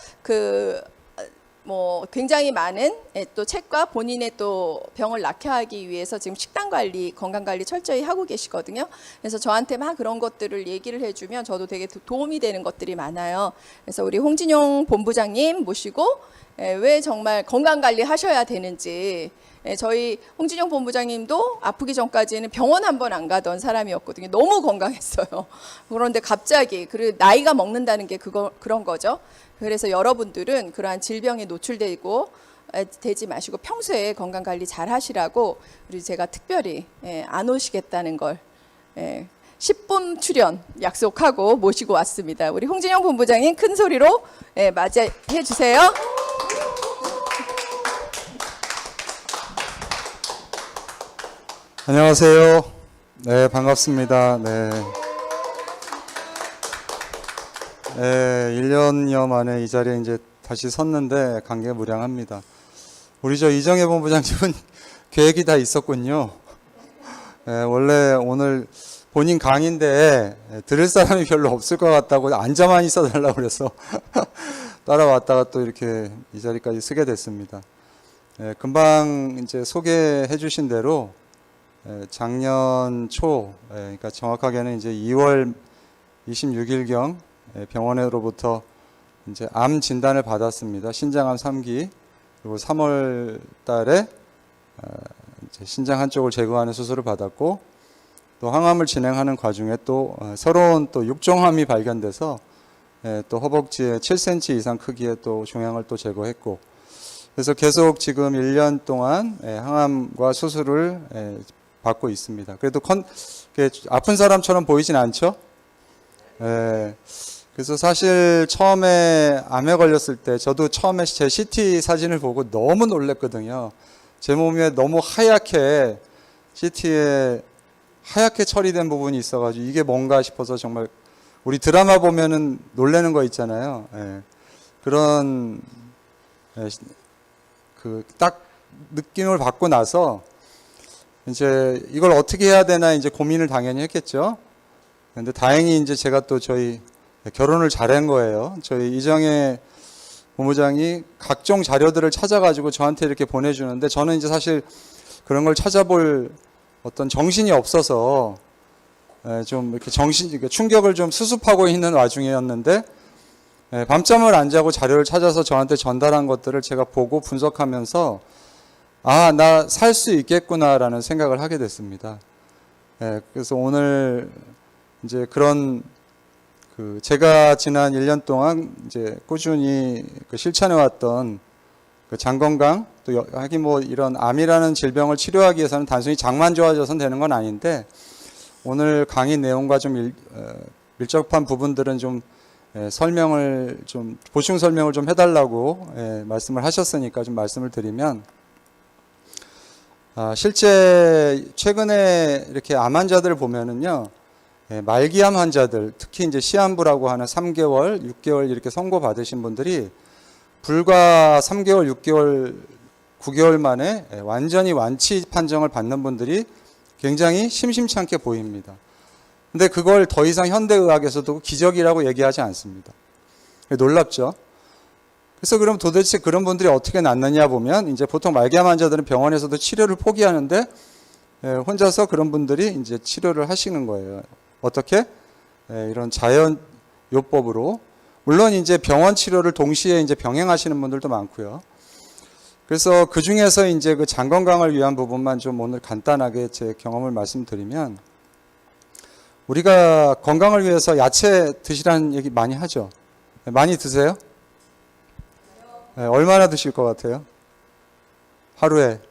A: 굉장히 많은 또 책과 본인의 또 병을 낫게 하기 위해서 지금 식단 관리, 건강 관리 철저히 하고 계시거든요. 그래서 저한테 막 그런 것들을 얘기를 해주면 저도 되게 도움이 되는 것들이 많아요. 그래서 우리 홍진용 본부장님 모시고 왜 정말 건강 관리 하셔야 되는지. 저희 홍진용 본부장님도 아프기 전까지는 병원 한 번 안 가던 사람이었거든요. 너무 건강했어요. 그런데 갑자기, 그리고 나이가 먹는다는 게 그런 거죠. 그래서 여러분들은 그러한 질병에 노출되고 되지 마시고 평소에 건강 관리 잘 하시라고 우리 제가 특별히 안 오시겠다는 걸 10분 출연 약속하고 모시고 왔습니다. 우리 홍진영 본부장님 큰 소리로 맞이해 주세요.
B: 안녕하세요. 네, 반갑습니다. 네. 1년여 만에 이 자리에 이제 다시 섰는데 감개무량합니다. 우리 이정혜 본부장님은 계획이 다 있었군요. 원래 오늘 본인 강의인데 들을 사람이 별로 없을 것 같다고 앉아만 있어 달라고 그래서 따라왔다가 또 이렇게 이 자리까지 서게 됐습니다. 금방 이제 소개해 주신 대로 작년 초, 그러니까 정확하게는 이제 2월 26일경 병원으로부터 이제 암 진단을 받았습니다. 신장암 3기. 그리고 3월 달에 이제 신장 한쪽을 제거하는 수술을 받았고, 또 항암을 진행하는 과정에 또 새로운 또 육종암이 발견돼서 또 허벅지에 7cm 이상 크기의 또 종양을 또 제거했고, 그래서 계속 지금 1년 동안 항암과 수술을 받고 있습니다. 그래도 아픈 사람처럼 보이진 않죠? 그래서 사실 처음에 암에 걸렸을 때 저도 처음에 제 CT 사진을 보고 너무 놀랐거든요. 제 몸에 너무 하얗게 CT에 하얗게 처리된 부분이 있어가지고 이게 뭔가 싶어서 정말 우리 드라마 보면은 놀라는 거 있잖아요. 그런 딱 느낌을 받고 나서 이제 이걸 어떻게 해야 되나 이제 고민을 당연히 했겠죠. 근데 다행히 이제 제가 또 저희 결혼을 잘한 거예요. 저희 이정혜 본부장이 각종 자료들을 찾아가지고 저한테 이렇게 보내주는데 저는 이제 사실 그런 걸 찾아볼 어떤 정신이 없어서 좀 이렇게 충격을 좀 수습하고 있는 와중이었는데 밤잠을 안 자고 자료를 찾아서 저한테 전달한 것들을 제가 보고 분석하면서 아, 나 살 수 있겠구나라는 생각을 하게 됐습니다. 그래서 오늘 이제 그런 제가 지난 1년 동안 이제 꾸준히 실천해 왔던 장 건강 또 하긴 뭐 이런 암이라는 질병을 치료하기 위해서는 단순히 장만 좋아져서는 되는 건 아닌데 오늘 강의 내용과 좀 밀접한 부분들은 좀 설명을 좀 보충 설명을 좀 해달라고 말씀을 하셨으니까 좀 말씀을 드리면 실제 최근에 이렇게 암 환자들을 보면은요 말기암 환자들 특히 이제 시한부라고 하는 3개월, 6개월 이렇게 선고 받으신 분들이 불과 3개월, 6개월, 9개월 만에 완전히 완치 판정을 받는 분들이 굉장히 심심치 않게 보입니다. 근데 그걸 더 이상 현대의학에서도 기적이라고 얘기하지 않습니다. 놀랍죠? 그래서 그럼 도대체 그런 분들이 어떻게 낫느냐 보면 이제 보통 말기암 환자들은 병원에서도 치료를 포기하는데 혼자서 그런 분들이 이제 치료를 하시는 거예요. 어떻게? 이런 자연요법으로. 물론 이제 병원 치료를 동시에 이제 병행하시는 분들도 많고요. 그래서 그 중에서 이제 그 장 건강을 위한 부분만 좀 오늘 간단하게 제 경험을 말씀드리면 우리가 건강을 위해서 야채 드시라는 얘기 많이 하죠. 많이 드세요? 얼마나 드실 것 같아요? 하루에?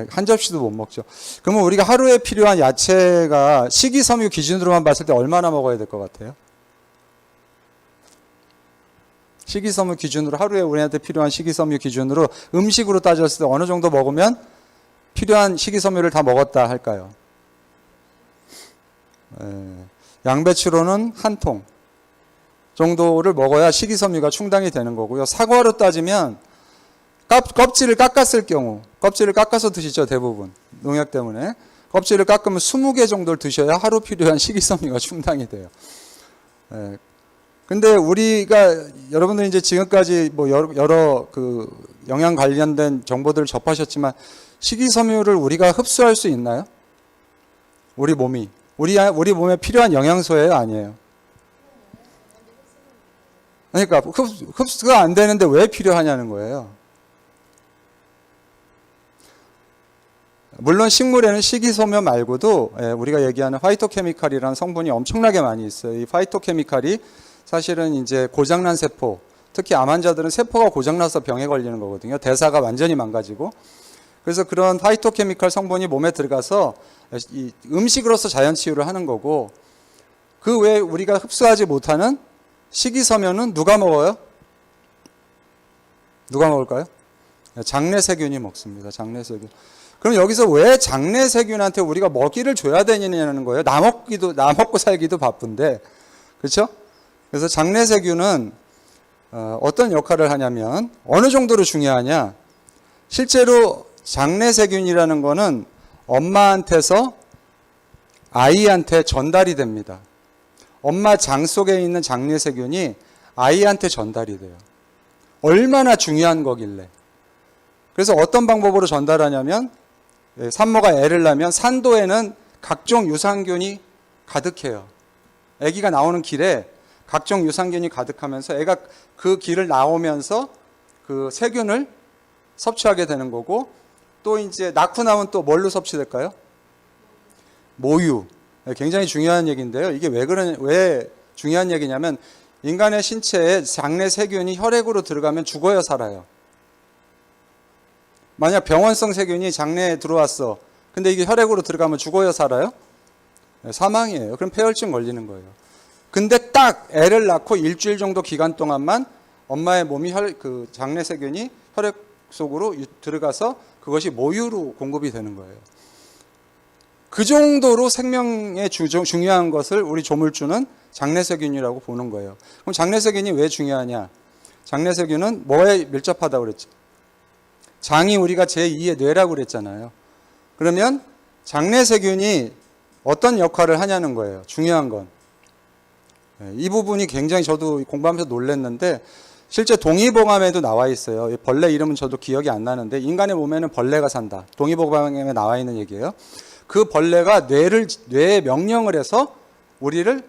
B: 한 접시도 못 먹죠. 그러면 우리가 하루에 필요한 야채가 식이섬유 기준으로만 봤을 때 얼마나 먹어야 될 것 같아요? 식이섬유 기준으로 하루에 우리한테 필요한 식이섬유 기준으로 음식으로 따졌을 때 어느 정도 먹으면 필요한 식이섬유를 다 먹었다 할까요? 양배추로는 한 통 정도를 먹어야 식이섬유가 충당이 되는 거고요. 사과로 따지면 껍질을 깎았을 경우, 껍질을 깎아서 드시죠, 대부분. 농약 때문에. 껍질을 깎으면 20개 정도를 드셔야 하루 필요한 식이섬유가 충당이 돼요. 근데 우리가, 여러분들이 이제 지금까지 뭐 여러 그 영양 관련된 정보들을 접하셨지만, 식이섬유를 우리가 흡수할 수 있나요? 우리 몸이. 우리 몸에 필요한 영양소예요, 아니에요? 그러니까 흡수가 안 되는데 왜 필요하냐는 거예요. 물론 식물에는 식이섬유 말고도 우리가 얘기하는 파이토케미칼이라는 성분이 엄청나게 많이 있어요. 이 파이토케미칼이 사실은 이제 고장난 세포, 특히 암 환자들은 세포가 고장나서 병에 걸리는 거거든요. 대사가 완전히 망가지고. 그래서 그런 파이토케미칼 성분이 몸에 들어가서 이 음식으로서 자연 치유를 하는 거고, 그 외에 우리가 흡수하지 못하는 식이섬유는 누가 먹어요? 누가 먹을까요? 장내세균이 먹습니다. 장내세균. 그럼 여기서 왜 장내세균한테 우리가 먹이를 줘야 되냐는 거예요. 나 먹고 살기도 바쁜데. 그렇죠? 그래서 장내세균은 어떤 역할을 하냐면 어느 정도로 중요하냐? 실제로 장내세균이라는 거는 엄마한테서 아이한테 전달이 됩니다. 엄마 장 속에 있는 장내세균이 아이한테 전달이 돼요. 얼마나 중요한 거길래. 그래서 어떤 방법으로 전달하냐면 산모가 애를 낳으면 산도에는 각종 유산균이 가득해요. 아기가 나오는 길에 각종 유산균이 가득하면서 애가 그 길을 나오면서 그 세균을 섭취하게 되는 거고, 또 이제 낳고 나면 또 뭘로 섭취될까요? 모유. 굉장히 중요한 얘기인데요. 이게 왜 중요한 얘기냐면 인간의 신체에 장내 세균이 혈액으로 들어가면 죽어요, 살아요? 만약 병원성 세균이 장내에 들어왔어. 근데 이게 혈액으로 들어가면 죽어요, 살아요? 사망이에요. 그럼 폐혈증 걸리는 거예요. 근데 딱 애를 낳고 일주일 정도 기간 동안만 엄마의 몸이 그 장내 세균이 혈액 속으로 들어가서 그것이 모유로 공급이 되는 거예요. 그 정도로 생명에 중요한 것을 우리 조물주는 장내세균이라고 보는 거예요. 그럼 장내세균이 왜 중요하냐? 장내세균은 뭐에 밀접하다고 그랬죠? 장이 우리가 제2의 뇌라고 그랬잖아요. 그러면 장내세균이 어떤 역할을 하냐는 거예요. 중요한 건. 이 부분이 굉장히 저도 공부하면서 놀랐는데 실제 동의보감에도 나와 있어요. 벌레 이름은 저도 기억이 안 나는데 인간의 몸에는 벌레가 산다. 동의보감에 나와 있는 얘기예요. 그 벌레가 뇌에 명령을 해서 우리를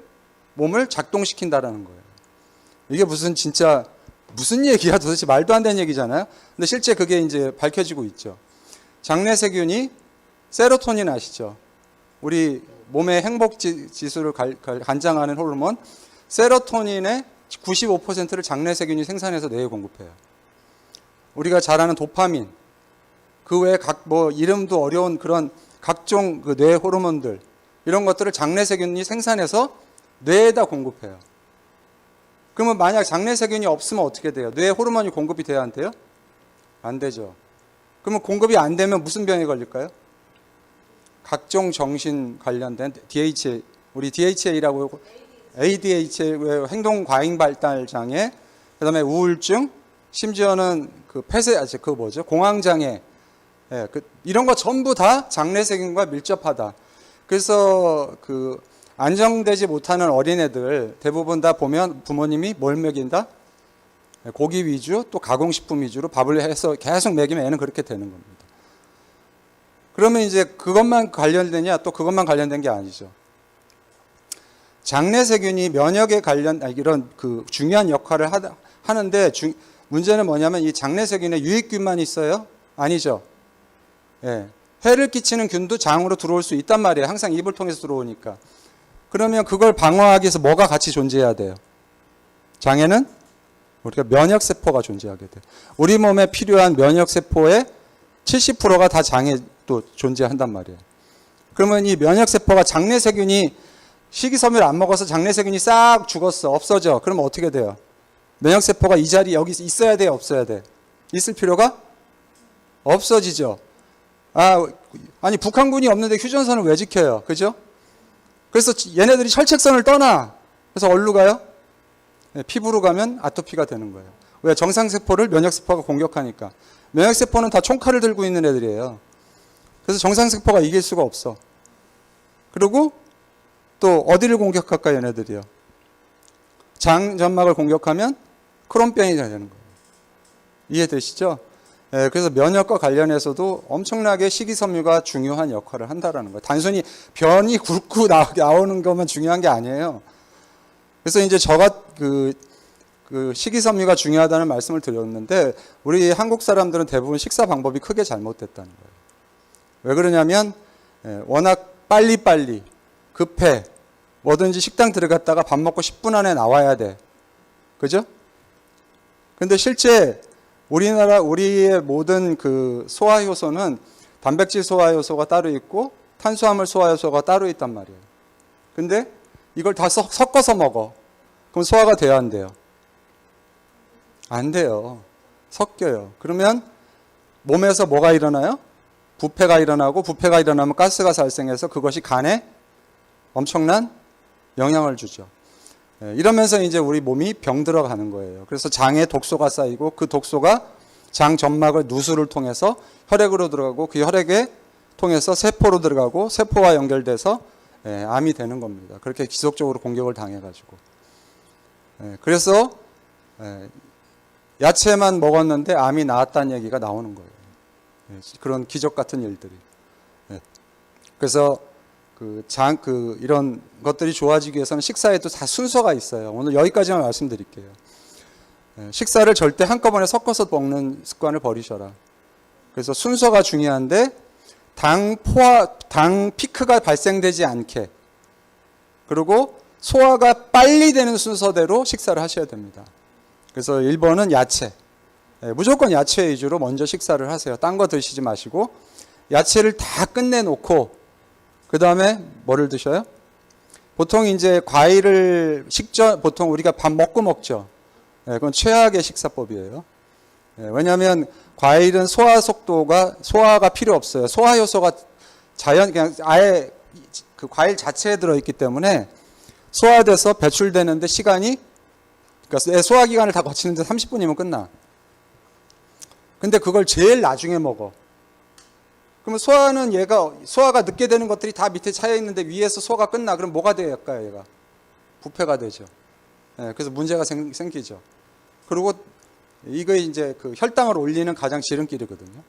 B: 몸을 작동시킨다라는 거예요. 이게 무슨 얘기야? 도대체 말도 안 되는 얘기잖아요. 근데 실제 그게 이제 밝혀지고 있죠. 장내세균이 세로토닌 아시죠? 우리 몸의 행복 지수를 관장하는 호르몬 세로토닌의 95%를 장내세균이 생산해서 뇌에 공급해요. 우리가 잘 아는 도파민, 그 외에 이름도 어려운 그런 각종 그 뇌 호르몬들, 이런 것들을 장내세균이 생산해서 뇌에다 공급해요. 그러면 만약 장내세균이 없으면 어떻게 돼요? 뇌 호르몬이 공급이 돼야 안 돼요? 안 되죠. 그러면 공급이 안 되면 무슨 병에 걸릴까요? 각종 정신 관련된 DHA, 우리 DHA라고 ADHD, 행동 과잉 발달 장애, 그다음에 우울증, 심지어는 그 공황 장애, 이런 거 전부 다 장내세균과 밀접하다. 그래서 그 안정되지 못하는 어린애들 대부분 다 보면 부모님이 뭘 먹인다? 고기 위주, 또 가공식품 위주로 밥을 해서 계속 먹이면 애는 그렇게 되는 겁니다. 그러면 이제 그것만 관련되냐? 또 그것만 관련된 게 아니죠. 장내세균이 면역에 이런 그 중요한 역할을 하는데 문제는 뭐냐면 이 장내세균에 유익균만 있어요? 아니죠. 예. 해를 끼치는 균도 장으로 들어올 수 있단 말이에요. 항상 입을 통해서 들어오니까. 그러면 그걸 방어하기 위해서 뭐가 같이 존재해야 돼요? 장에는 우리가 면역세포가 존재하게 돼요. 우리 몸에 필요한 면역세포의 70%가 다 장에 또 존재한단 말이에요. 그러면 이 면역세포가 장내세균이 식이섬유를 안 먹어서 장내세균이 싹 죽었어. 없어져. 그러면 어떻게 돼요? 면역세포가 이 자리에 여기 있어야 돼? 없어야 돼? 있을 필요가 없어지죠. 아니 북한군이 없는데 휴전선을 왜 지켜요? 그죠? 그래서 얘네들이 철책선을 떠나. 그래서 어디로 가요? 피부로 가면 아토피가 되는 거예요. 왜? 정상세포를 면역세포가 공격하니까. 면역세포는 다 총칼을 들고 있는 애들이에요. 그래서 정상세포가 이길 수가 없어. 그리고 또 어디를 공격할까 얘네들이요? 장점막을 공격하면 크론병이 되는 거예요. 이해되시죠? 그래서 면역과 관련해서도 엄청나게 식이섬유가 중요한 역할을 한다라는 거예요. 단순히 변이 굵고 나오는 것만 중요한 게 아니에요. 그래서 이제 그 식이섬유가 중요하다는 말씀을 드렸는데 우리 한국 사람들은 대부분 식사 방법이 크게 잘못됐다는 거예요. 왜 그러냐면 워낙 빨리빨리 급해 뭐든지 식당 들어갔다가 밥 먹고 10분 안에 나와야 돼. 그죠? 근데 실제 우리의 모든 그 소화효소는 단백질 소화효소가 따로 있고 탄수화물 소화효소가 따로 있단 말이에요. 근데 이걸 다 섞어서 먹어. 그럼 소화가 돼야 안 돼요? 안 돼요. 섞여요. 그러면 몸에서 뭐가 일어나요? 부패가 일어나고 부패가 일어나면 가스가 발생해서 그것이 간에 엄청난 영향을 주죠. 이러면서 이제 우리 몸이 병들어 가는 거예요. 그래서 장에 독소가 쌓이고 그 독소가 장 점막을 누수를 통해서 혈액으로 들어가고 그 혈액에 통해서 세포로 들어가고 세포와 연결돼서 암이 되는 겁니다. 그렇게 지속적으로 공격을 당해가지고. 그래서 야채만 먹었는데 암이 나았다는 얘기가 나오는 거예요. 그런 기적 같은 일들이. 그래서 이런 것들이 좋아지기 위해서는 식사에도 다 순서가 있어요. 오늘 여기까지만 말씀드릴게요. 식사를 절대 한꺼번에 섞어서 먹는 습관을 버리셔라. 그래서 순서가 중요한데 당 피크가 발생되지 않게 그리고 소화가 빨리 되는 순서대로 식사를 하셔야 됩니다. 그래서 1번은 야채. 무조건 야채 위주로 먼저 식사를 하세요. 딴 거 드시지 마시고 야채를 다 끝내놓고 그 다음에 뭐를 드셔요? 보통 이제 과일을 보통 우리가 밥 먹고 먹죠. 그건 최악의 식사법이에요. 왜냐하면 과일은 소화가 필요 없어요. 소화 효소가 그냥 아예 그 과일 자체에 들어있기 때문에 소화돼서 배출되는데 시간이 그러니까 소화 기간을 다 거치는데 30분이면 끝나. 근데 그걸 제일 나중에 먹어. 그러면 소화가 늦게 되는 것들이 다 밑에 차여 있는데 위에서 소화가 끝나. 그럼 뭐가 될까요, 얘가? 부패가 되죠. 예, 그래서 문제가 생기죠. 그리고 이거 이제 그 혈당을 올리는 가장 지름길이거든요.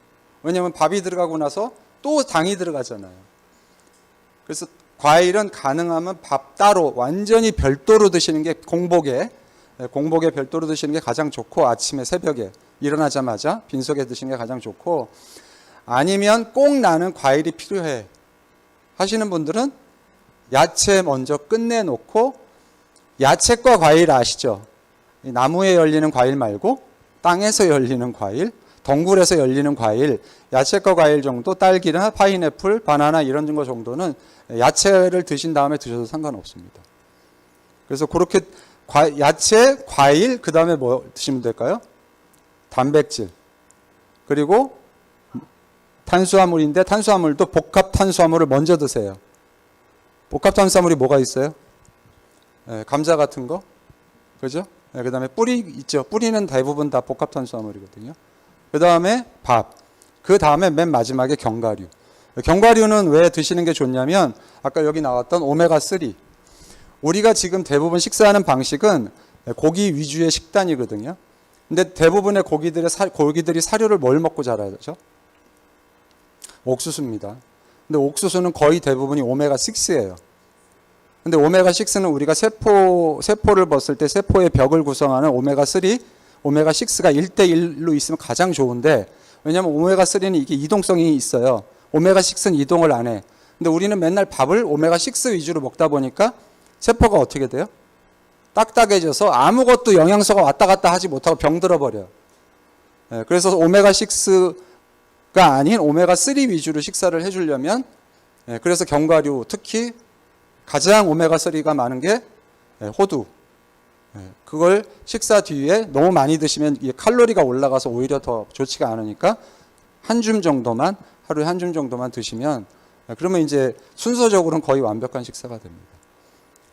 B: 왜냐하면 밥이 들어가고 나서 또 당이 들어가잖아요. 그래서 과일은 가능하면 밥 따로 완전히 별도로 드시는 게 공복에 별도로 드시는 게 가장 좋고, 아침에 새벽에 일어나자마자 빈속에 드시는 게 가장 좋고, 아니면 꼭 나는 과일이 필요해 하시는 분들은 야채 먼저 끝내놓고, 야채과 과일 아시죠? 나무에 열리는 과일 말고 땅에서 열리는 과일, 덩굴에서 열리는 과일, 야채과 과일 정도, 딸기나 파인애플, 바나나 이런 거 정도는 야채를 드신 다음에 드셔도 상관없습니다. 그래서 그렇게 야채, 과일, 그 다음에 뭐 드시면 될까요? 단백질, 그리고 탄수화물인데 탄수화물도 복합 탄수화물을 먼저 드세요. 복합 탄수화물이 뭐가 있어요? 감자 같은 거, 그죠? 그 다음에 뿌리 있죠. 뿌리는 대부분 다 복합 탄수화물이거든요. 그 다음에 밥, 그 다음에 맨 마지막에 견과류. 견과류는 왜 드시는 게 좋냐면 아까 여기 나왔던 오메가3. 우리가 지금 대부분 식사하는 방식은 고기 위주의 식단이거든요. 근데 대부분의 고기들이 사료를 뭘 먹고 자라죠? 옥수수입니다. 근데 옥수수는 거의 대부분이 오메가6예요. 근데 오메가6는 우리가 세포를 봤을 때 세포의 벽을 구성하는 오메가3, 오메가6가 1대1로 있으면 가장 좋은데, 왜냐하면 오메가3는 이게 이동성이 있어요. 오메가6는 이동을 안 해. 근데 우리는 맨날 밥을 오메가6 위주로 먹다 보니까 세포가 어떻게 돼요? 딱딱해져서 아무것도 영양소가 왔다 갔다 하지 못하고 병들어 버려요. 그래서 오메가6가 아닌 오메가3 위주로 식사를 해주려면, 그래서 견과류, 특히 가장 오메가3가 많은 게 호두. 그걸 식사 뒤에 너무 많이 드시면 칼로리가 올라가서 오히려 더 좋지가 않으니까 한 줌 정도만, 하루에 한 줌 정도만 드시면, 그러면 이제 순서적으로는 거의 완벽한 식사가 됩니다.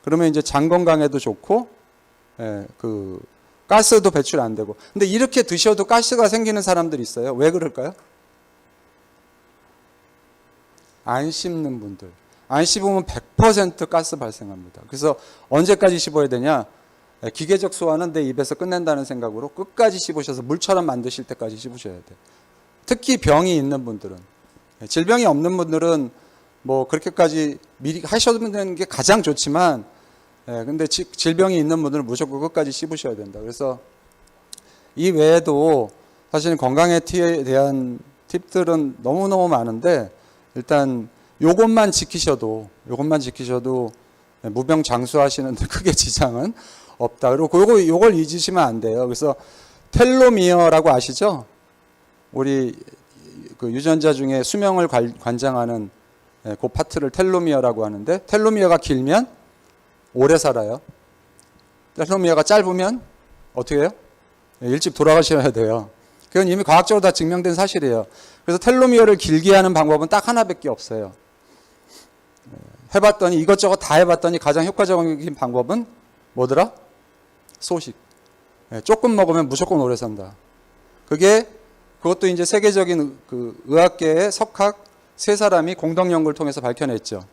B: 그러면 이제 장 건강에도 좋고, 그 가스도 배출 안 되고. 근데 이렇게 드셔도 가스가 생기는 사람들이 있어요. 왜 그럴까요? 안 씹는 분들. 안 씹으면 100% 가스 발생합니다. 그래서 언제까지 씹어야 되냐? 기계적 소화는 내 입에서 끝낸다는 생각으로 끝까지 씹으셔서 물처럼 만드실 때까지 씹으셔야 돼요. 특히 병이 있는 분들은. 질병이 없는 분들은 뭐 그렇게까지 미리 하셔도 되는 게 가장 좋지만, 근데 질병이 있는 분들은 무조건 끝까지 씹으셔야 된다. 그래서 이 외에도 사실 건강에 대한 팁들은 너무너무 많은데, 일단 요것만 지키셔도 무병장수하시는데 크게 지장은 없다. 그리고 요걸 잊으시면 안 돼요. 그래서 텔로미어라고 아시죠? 우리 그 유전자 중에 수명을 관장하는 그 파트를 텔로미어라고 하는데, 텔로미어가 길면 오래 살아요. 텔로미어가 짧으면 어떻게 해요? 일찍 돌아가셔야 돼요. 그건 이미 과학적으로 다 증명된 사실이에요. 그래서 텔로미어를 길게 하는 방법은 딱 하나밖에 없어요. 해봤더니, 이것저것 다 해봤더니 가장 효과적인 방법은 뭐더라? 소식. 조금 먹으면 무조건 오래 산다. 그것도 이제 세계적인 그 의학계의 석학 세 사람이 공동 연구를 통해서 밝혀냈죠.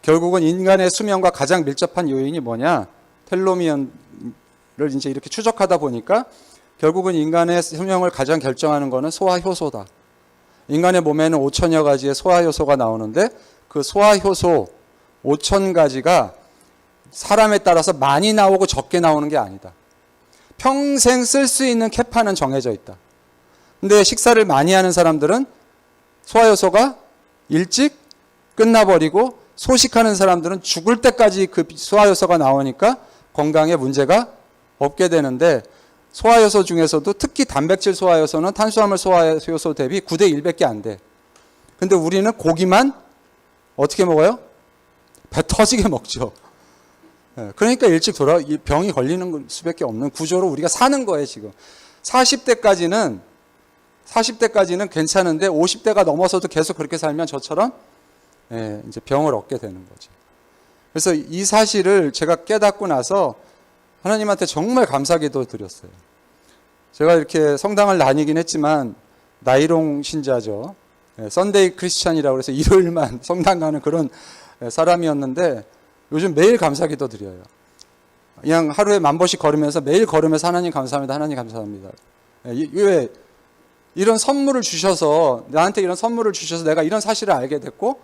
B: 결국은 인간의 수명과 가장 밀접한 요인이 뭐냐? 텔로미어를 이제 이렇게 추적하다 보니까 결국은 인간의 수명을 가장 결정하는 거는 소화효소다. 인간의 몸에는 5천여 가지의 소화효소가 나오는데, 그 소화효소 5천 가지가 사람에 따라서 많이 나오고 적게 나오는 게 아니다. 평생 쓸 수 있는 캐파는 정해져 있다. 근데 식사를 많이 하는 사람들은 소화효소가 일찍 끝나버리고, 소식하는 사람들은 죽을 때까지 그 소화효소가 나오니까 건강에 문제가 없게 되는데, 소화효소 중에서도 특히 단백질 소화효소는 탄수화물 소화효소 대비 9대 1밖에 안 돼. 근데 우리는 고기만 어떻게 먹어요? 배 터지게 먹죠. 그러니까 일찍 병이 걸리는 수밖에 없는 구조로 우리가 사는 거예요, 지금. 40대까지는 괜찮은데 50대가 넘어서도 계속 그렇게 살면 저처럼 이제 병을 얻게 되는 거죠. 그래서 이 사실을 제가 깨닫고 나서 하나님한테 정말 감사기도 드렸어요. 제가 이렇게 성당을 다니긴 했지만 나이롱 신자죠. 썬데이 크리스찬이라고 해서 일요일만 성당 가는 그런 사람이었는데 요즘 매일 감사기도 드려요. 그냥 하루에 10,000번씩 걸으면서 매일 걸으면서 하나님 감사합니다. 하나님 감사합니다. 왜 이런 선물을 주셔서 나한테 이런 선물을 주셔서 내가 이런 사실을 알게 됐고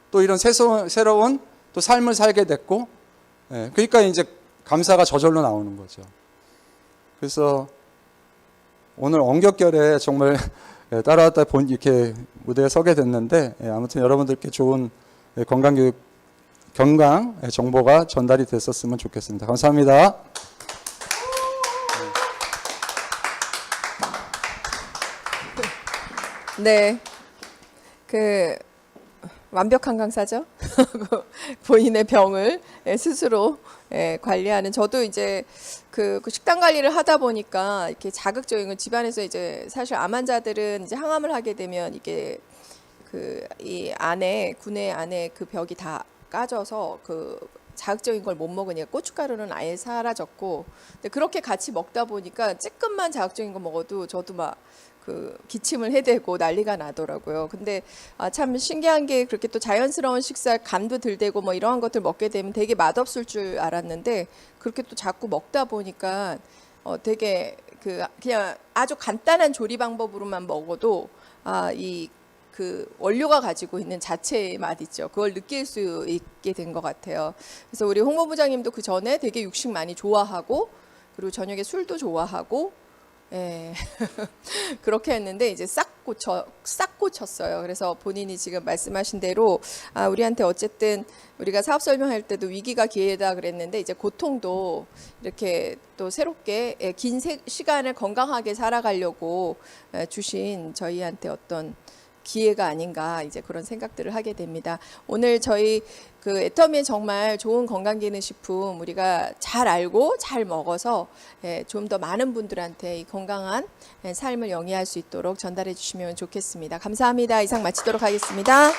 B: 또 이런 새로운 또 삶을 살게 됐고 그러니까 이제 감사가 저절로 나오는 거죠. 그래서 오늘 원격결에 정말 따라왔다 이렇게 무대에 서게 됐는데 아무튼 여러분들께 좋은 건강 정보가 전달이 됐었으면 좋겠습니다. 감사합니다.
A: 네, 완벽한 강사죠. 본인의 병을 스스로 관리하는. 저도 이제 그 식단 관리를 하다 보니까 이렇게 자극적인 건 집안에서 이제 사실 암 환자들은 이제 항암을 하게 되면 이게 이 안에 구내 안에 그 벽이 다 까져서 자극적인 걸 못 먹으니까 고춧가루는 아예 사라졌고, 근데 그렇게 같이 먹다 보니까 조금만 자극적인 거 먹어도 저도 막 기침을 해대고 난리가 나더라고요. 근데 참 신기한 게 그렇게 또 자연스러운 식사, 간도 들대고 뭐 이러한 것들 먹게 되면 되게 맛없을 줄 알았는데 그렇게 또 자꾸 먹다 보니까 되게 그냥 아주 간단한 조리 방법으로만 먹어도 원료가 가지고 있는 자체의 맛 있죠. 그걸 느낄 수 있게 된 것 같아요. 그래서 우리 홍 본부장님도 그 전에 되게 육식 많이 좋아하고 그리고 저녁에 술도 좋아하고 그렇게 했는데 이제 싹 고쳤어요. 그래서 본인이 지금 말씀하신 대로 우리한테 어쨌든 우리가 사업 설명할 때도 위기가 기회다 그랬는데 이제 고통도 이렇게 또 새롭게 긴 시간을 건강하게 살아가려고 주신 저희한테 어떤 기회가 아닌가 이제 그런 생각들을 하게 됩니다. 오늘 저희 애터미의 정말 좋은 건강기능식품 우리가 잘 알고 잘 먹어서 좀 더 많은 분들한테 이 건강한 삶을 영위할 수 있도록 전달해 주시면 좋겠습니다. 감사합니다. 이상 마치도록 하겠습니다.